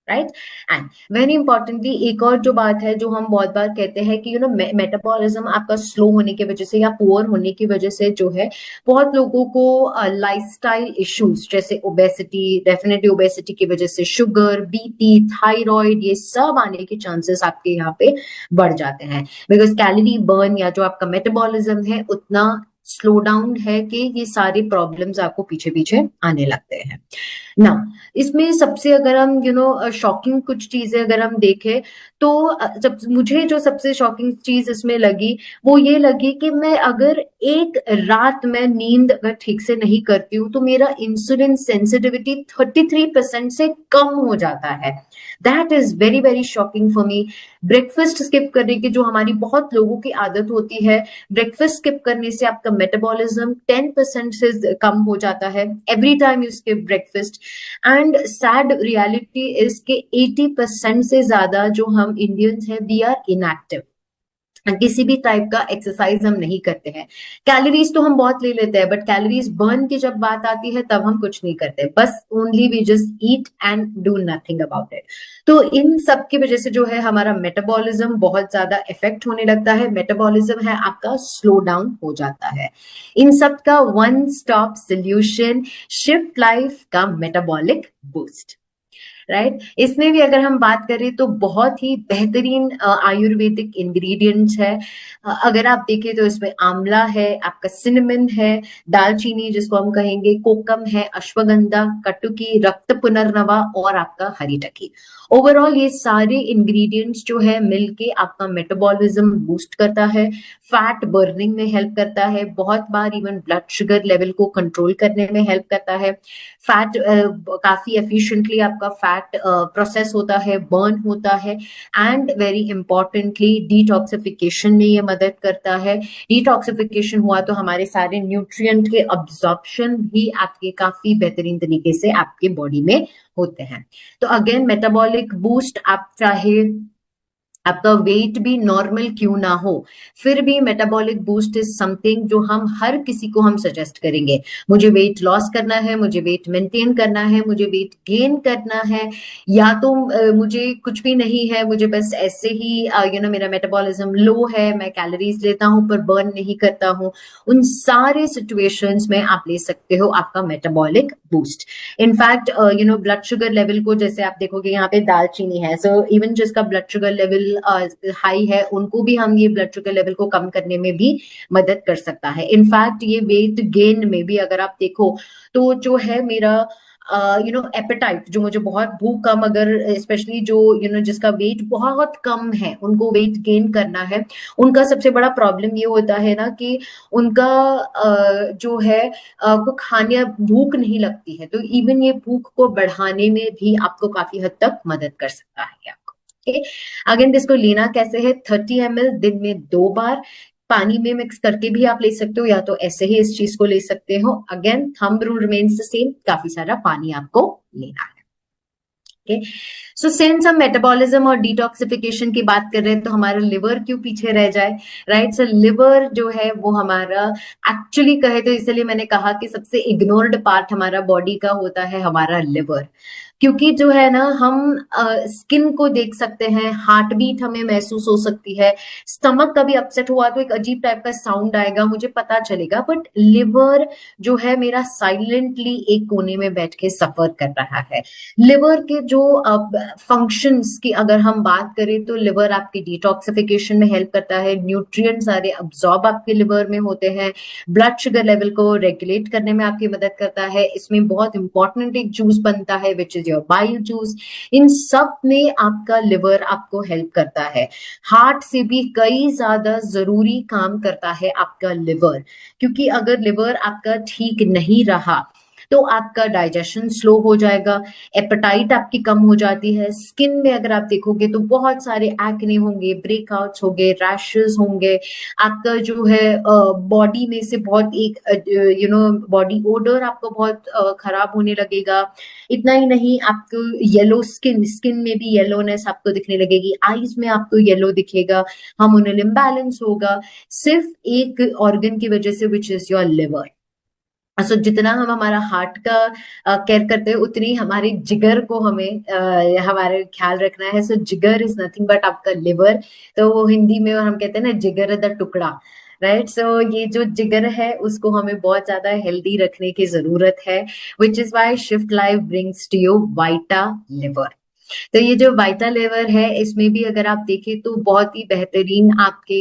A: राइट। एंड वेरी इंपॉर्टेंटली एक और जो बात है जो हम बहुत बार कहते हैं कि मेटाबॉलिज्म आपका स्लो होने की वजह से या पुअर होने की वजह से जो है, बहुत लोगों को लाइफस्टाइल इश्यूज जैसे ओबेसिटी, डेफिनेटली ओबेसिटी की वजह से शुगर, बीपी, थायराइड, ये सब आने के चांसेस आपके यहाँ पे बढ़ जाते हैं, बिकॉज कैलोरी बर्न या जो आपका मेटाबॉलिज्म है उतना स्लो डाउन है कि ये सारे प्रॉब्लम्स आपको पीछे पीछे आने लगते हैं ना। इसमें सबसे अगर हम शॉकिंग कुछ चीजें अगर हम देखें, तो मुझे जो सबसे शॉकिंग चीज इसमें लगी वो ये लगी कि मैं अगर एक रात में नींद अगर ठीक से नहीं करती हूँ तो मेरा इंसुलिन सेंसिटिविटी 33% से कम हो जाता है। That is very very shocking for me. Breakfast skip करने की जो हमारी बहुत लोगों की आदत होती है, ब्रेकफास्ट स्किप करने से आपका मेटाबॉलिज्म 10% से कम हो जाता है every time you skip breakfast. And sad reality is के 80% से ज्यादा जो हम इंडियंस हैं, वी आर इनएक्टिव, किसी भी टाइप का एक्सरसाइज हम नहीं करते हैं। कैलोरीज तो हम बहुत ले लेते हैं, बट कैलोरीज बर्न की जब बात आती है तब हम कुछ नहीं करते, बस only we just eat and do nothing about it. तो इन सब की वजह से जो है हमारा मेटाबॉलिज्म बहुत ज्यादा इफेक्ट होने लगता है, मेटाबॉलिज्म है आपका स्लो डाउन हो जाता है। इन सब का one stop solution, shift life का मेटाबॉलिक बूस्ट। राइट। इसमें भी अगर हम बात करें तो बहुत ही बेहतरीन आयुर्वेदिक इंग्रेडिएंट्स है। अगर आप देखें तो इसमें आंवला है, आपका सिनेमन है, दालचीनी जिसको हम कहेंगे, कोकम है, अश्वगंधा, कटुकी, रक्त पुनर्नवा और आपका हरीटकी। ओवरऑल ये सारे इंग्रेडिएंट्स जो है मिलके आपका मेटाबॉलिज्म बूस्ट करता है, फैट बर्निंग में हेल्प करता है, बहुत बार इवन ब्लड शुगर लेवल को कंट्रोल करने में हेल्प करता है। फैट काफी एफिशिएंटली आपका फैट प्रोसेस होता है, बर्न होता है, एंड वेरी इंपॉर्टेंटली डिटॉक्सिफिकेशन में ये मदद करता है। डिटॉक्सिफिकेशन हुआ तो हमारे सारे न्यूट्रिएंट के अब्जॉर्प्शन भी आपके काफी बेहतरीन तरीके से आपके बॉडी में होते हैं। तो अगेन मेटाबॉलिक बूस्ट, आप चाहे आपका वेट भी नॉर्मल क्यों ना हो, फिर भी मेटाबॉलिक बूस्ट इज समथिंग जो हम हर किसी को हम सजेस्ट करेंगे। मुझे वेट लॉस करना है, मुझे वेट मेंटेन करना है, मुझे वेट गेन करना है, या तो मुझे कुछ भी नहीं है, मुझे बस ऐसे ही मेरा मेटाबॉलिज्म लो है, मैं कैलोरीज लेता हूं पर बर्न नहीं करता हूं, उन सारे सिचुएशंस में आप ले सकते हो आपका metabolic boost. In fact blood sugar level को, जैसे आप देखोगे यहाँ पे दालचीनी है, सो इवन जिसका ब्लड शुगर लेवल हाई है उनको भी हम ये ब्लड शुगर लेवल को कम करने में भी मदद कर सकता है। इनफैक्ट ये वेट गेन में भी अगर आप देखो तो जो है मेरा एपेटाइट, जो मुझे बहुत भूख कम, अगर स्पेशली जो जिसका वेट बहुत कम है उनको वेट गेन करना है, उनका सबसे बड़ा प्रॉब्लम ये होता है ना कि उनका जो है को खाने भूख नहीं लगती है, तो इवन ये भूख को बढ़ाने में भी आपको काफी हद तक मदद कर सकता है आपको। अगेन इसको लेना कैसे है, 30 ml दिन में 2 बार पानी में मिक्स करके भी आप ले सकते हो, या तो ऐसे ही इस चीज को ले सकते हो। Again thumb rule remains the same, काफी सारा पानी आपको लेना है। ओके, सो सिंस हम मेटाबॉलिज्म और डिटॉक्सिफिकेशन की बात कर रहे हैं तो हमारा लिवर क्यों पीछे रह जाए, राइट। सो लिवर जो है वो हमारा एक्चुअली कहे तो, इसलिए मैंने कहा कि सबसे इग्नोर्ड पार्ट हमारा बॉडी का होता है हमारा लिवर, क्योंकि जो है ना हम स्किन को देख सकते हैं, हार्ट बीट हमें महसूस हो सकती है, स्टमक कभी अपसेट हुआ तो एक अजीब टाइप का साउंड आएगा, मुझे पता चलेगा, बट लिवर जो है मेरा साइलेंटली एक कोने में बैठ के सफर कर रहा है। लिवर के जो फंक्शंस की अगर हम बात करें तो लिवर आपकी डिटॉक्सिफिकेशन में हेल्प करता है, न्यूट्रिएंट सारे अब्सॉर्ब आपके लिवर में होते हैं, ब्लड शुगर लेवल को रेगुलेट करने में आपकी मदद करता है। इसमें बहुत इंपॉर्टेंट एक जूस बनता है which is your bile juice, इन सब में आपका लिवर आपको हेल्प करता है। हार्ट से भी कई ज्यादा जरूरी काम करता है आपका लिवर, क्योंकि अगर लिवर आपका ठीक नहीं रहा तो आपका डाइजेशन स्लो हो जाएगा, एपेटाइट आपकी कम हो जाती है, स्किन में अगर आप देखोगे तो बहुत सारे एक्ने होंगे, ब्रेकआउट्स होंगे, रैशेस होंगे, आपका जो है बॉडी में से बहुत एक बॉडी ओडर आपको बहुत खराब होने लगेगा। इतना ही नहीं, आपको येलो स्किन में भी येलोनेस आपको दिखने लगेगी, आईज में आपको येलो दिखेगा, हार्मोनल इम्बैलेंस होगा, सिर्फ एक ऑर्गन की वजह से विच इज योर लिवर। सो जितना हम हमारा हार्ट का केयर करते हैं उतनी हमारे जिगर को हमें हमारे ख्याल रखना है। सो जिगर इज नथिंग बट आपका लिवर, तो वो हिंदी में हम कहते हैं ना जिगर द टुकड़ा, राइट। सो ये जो जिगर है उसको हमें बहुत ज्यादा हेल्दी रखने की जरूरत है, which is why Shift Life brings to you Vita Liver. तो ये जो वाइटा लिवर है इसमें भी अगर आप देखें तो बहुत ही बेहतरीन आपके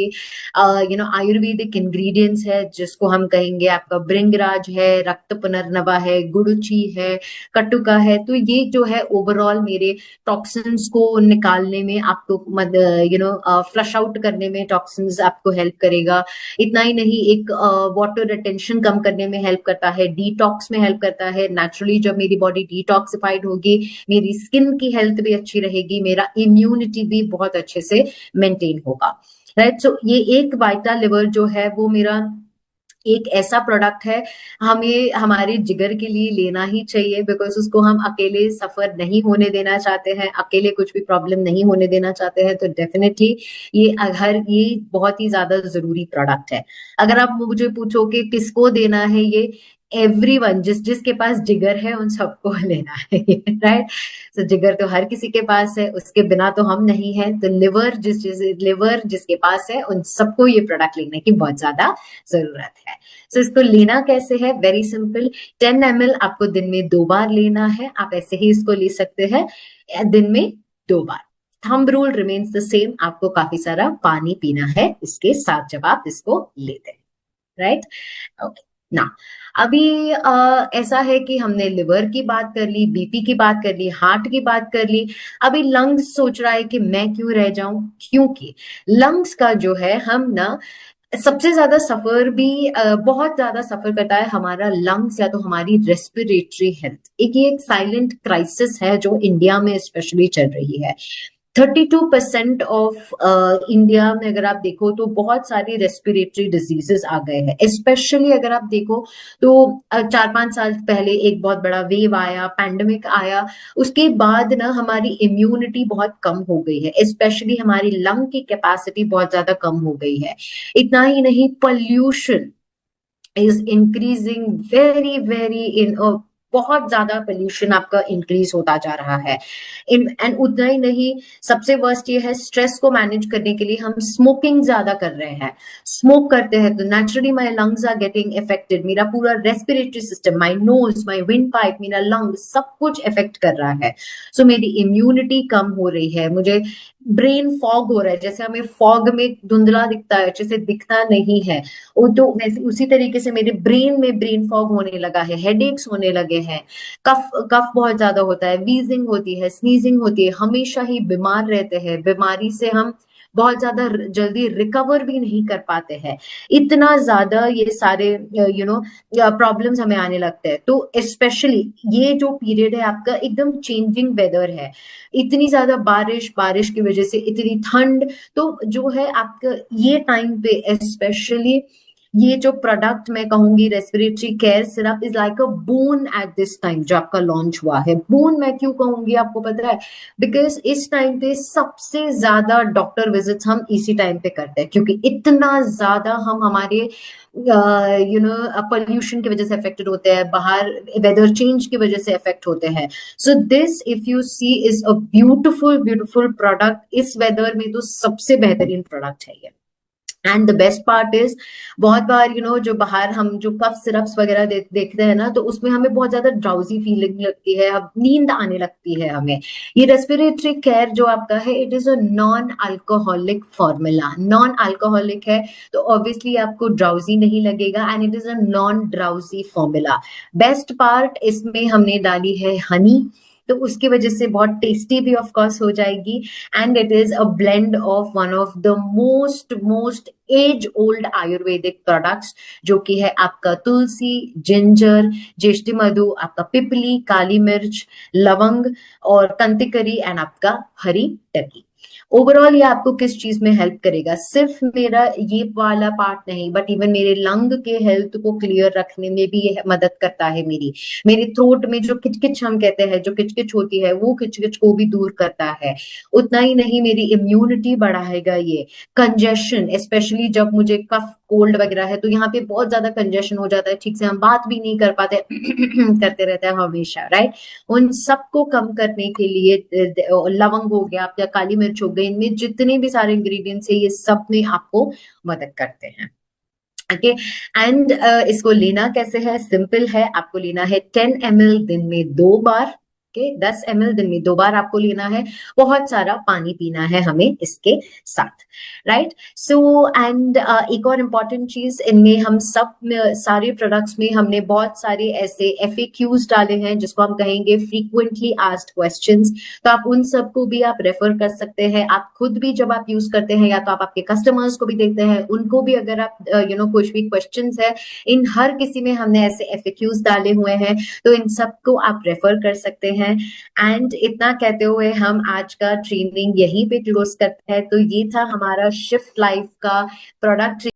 A: आयुर्वेदिक इंग्रेडिएंट्स है, जिसको हम कहेंगे आपका भृंगराज है, रक्त पुनर्नवा है, गुड़ुचि है, कटुका है। तो ये जो है ओवरऑल मेरे टॉक्सिन्स को निकालने में आपको फ्लश आउट करने में टॉक्सिन्स आपको हेल्प करेगा। इतना ही नहीं, एक वाटर रिटेंशन कम करने में हेल्प करता है, डिटॉक्स में हेल्प करता है। नेचुरली जब मेरी बॉडी डिटॉक्सिफाइड होगी मेरी स्किन की हेल्थ भी अच्छी रहेगी, मेरा इम्यूनिटी भी बहुत अच्छे से मेंटेन होगा, राइट। सो ये एक वाइटा लिवर जो है वो मेरा एक ऐसा प्रोडक्ट है, हमें हमारे जिगर के लिए लेना ही चाहिए, बिकॉज उसको हम अकेले सफर नहीं होने देना चाहते हैं, अकेले कुछ भी प्रॉब्लम नहीं होने देना चाहते हैं। तो डेफिनेटली ये बहुत ही ज्यादा जरूरी प्रोडक्ट है। अगर आप मुझे पूछो कि किसको देना है ये, एवरीवन, जिसके पास जिगर है उन सबको लेना है, राइट। तो जिगर तो हर किसी के पास है, उसके बिना तो हम नहीं है। तो लिवर जिसके पास है उन सबको ये प्रोडक्ट लेने की बहुत ज्यादा जरूरत है। तो इसको लेना कैसे है, वेरी सिंपल। 10 ml आपको दिन में 2 बार लेना है। आप ऐसे ही इसको ले सकते हैं दिन में 2 बार। Thumb rule remains the same, आपको काफी सारा पानी पीना है इसके साथ जब आप इसको लेते हैं, राइट। ओके ना, अभी ऐसा है कि हमने लिवर की बात कर ली, बीपी की बात कर ली, हार्ट की बात कर ली। अभी लंग्स सोच रहा है कि मैं क्यों रह जाऊं, क्योंकि लंग्स का जो है हम ना सबसे ज्यादा सफर भी बहुत ज्यादा सफर करता है हमारा लंग्स या तो हमारी रेस्पिरेटरी हेल्थ। ये एक साइलेंट क्राइसिस है जो इंडिया में स्पेशली चल रही है। 32% ऑफ इंडिया में अगर आप देखो तो बहुत सारी रेस्पिरेटरी डिजीजेस आ गए हैं। स्पेशली अगर आप देखो तो 4-5 साल पहले एक बहुत बड़ा वेव आया, पैंडेमिक आया, उसके बाद ना हमारी इम्यूनिटी बहुत कम हो गई है। स्पेशली हमारी लंग की कैपेसिटी बहुत ज्यादा कम हो गई है। इतना ही नहीं, pollution is increasing very very इन बहुत ज्यादा पोल्यूशन आपका इंक्रीज होता जा रहा है। एंड उतना ही नहीं, सबसे वर्स्ट ये है, स्ट्रेस को मैनेज करने के लिए हम स्मोकिंग ज्यादा कर रहे हैं। स्मोक करते हैं तो naturally my lungs are getting affected. मेरा पूरा respiratory system, my nose, my windpipe, मेरा लंग, सब कुछ इफेक्ट कर रहा है। सो मेरी इम्यूनिटी कम हो रही है, मुझे ब्रेन फॉग हो रहा है। जैसे हमें फॉग में धुंधला दिखता है, अच्छे से दिखता नहीं है, वो तो वैसे उसी तरीके से मेरे ब्रेन में ब्रेन फॉग होने लगा है, हेडेक्स होने लगे हैं, कफ कफ बहुत ज्यादा होता है, वीजिंग होती है, स्नीजिंग होती है, हमेशा ही बीमार रहते हैं। बीमारी से हम बहुत ज्यादा जल्दी रिकवर भी नहीं कर पाते हैं। इतना ज्यादा ये सारे प्रॉब्लम्स हमें आने लगते हैं। तो स्पेशली ये जो पीरियड है आपका, एकदम चेंजिंग वेदर है, इतनी ज्यादा बारिश, बारिश की वजह से इतनी ठंड, तो जो है आपका ये टाइम पे स्पेशली ये जो प्रोडक्ट मैं कहूंगी, respiratory care syrup is like a boon at this time जो आपका लॉन्च हुआ है। बून मैं क्यों कहूंगी आपको पता है, बिकॉज इस टाइम पे सबसे ज्यादा डॉक्टर विजिट्स हम इसी टाइम पे करते हैं, क्योंकि इतना ज्यादा हम हमारे पोल्यूशन की वजह से अफेक्टेड होते हैं, बाहर वेदर चेंज की वजह से अफेक्ट होते हैं। So this if you see is a beautiful beautiful product. इस वेदर में तो सबसे बेहतरीन प्रोडक्ट है ये। And the best part is, बहुत बार जो बाहर हम जो कफ सिरप्स वगैरह देखते हैं ना, तो उसमें हमें बहुत ज्यादा ड्राउजी फीलिंग लगती है, अब नींद आने लगती है हमें। ये रेस्पिरेटरी केयर जो आपका है, it is a non alcoholic formula. Non alcoholic है तो ऑब्वियसली आपको ड्राउजी नहीं लगेगा, and it is a non drowsy formula. Best part, इसमें हमने डाली है हनी, तो उसकी वजह से बहुत टेस्टी भी ऑफ कोर्स हो जाएगी। And it is a blend of one of the most most age old Ayurvedic products, जो कि है आपका तुलसी, जिंजर, ज्येष्ठी मधु, आपका पिपली, काली मिर्च, लवंग और तंतिकरी, एंड आपका हरी टकी। ओवरऑल ये आपको किस चीज में हेल्प करेगा, सिर्फ मेरा ये वाला पार्ट नहीं, बट इवन मेरे लंग के हेल्थ को क्लियर रखने में भी ये मदद करता है। मेरे थ्रोट में जो किचकिच हम कहते हैं, जो किचकिच होती है, वो किचकिच को भी दूर करता है। उतना ही नहीं, मेरी इम्यूनिटी बढ़ाएगा ये। कंजेशन, स्पेशली जब मुझे कफ कोल्ड वगैरह है, तो यहाँ पे बहुत ज्यादा कंजेशन हो जाता है, ठीक से हम बात भी नहीं कर पाते करते रहते हैं हमेशा, राइट। उन सबको कम करने के लिए लवंग हो गया, आपका काली मिर्च हो गई, इनमें जितने भी सारे इंग्रेडिएंट्स है, ये सब में आपको मदद करते हैं। ओके, एंड इसको लेना कैसे है, सिंपल है। आपको लेना है 10 ml दिन में 2 बार। ओके, 10 ml दिन में 2 बार आपको लेना है। बहुत सारा पानी पीना है हमें इसके साथ, राइट। सो एंड एक और इम्पॉर्टेंट चीज, इनमें हम सब सारे प्रोडक्ट्स में हमने बहुत सारे ऐसे FAQs डाले हैं, जिसको हम कहेंगे फ्रीक्वेंटली आस्क्ड क्वेश्चंस। तो आप उन सबको भी आप रेफर कर सकते हैं। आप खुद भी जब आप यूज करते हैं, या तो आप आपके कस्टमर्स को भी देते हैं, उनको भी अगर आप कुछ भी क्वेश्चंस है, इन हर किसी में हमने ऐसे FAQs डाले हुए हैं, तो इन सबको आप रेफर कर सकते हैं। एंड इतना कहते हुए हम आज का ट्रेनिंग यहीं पे क्लोज करते हैं। तो ये था हमारा शिफ्ट लाइफ का प्रोडक्ट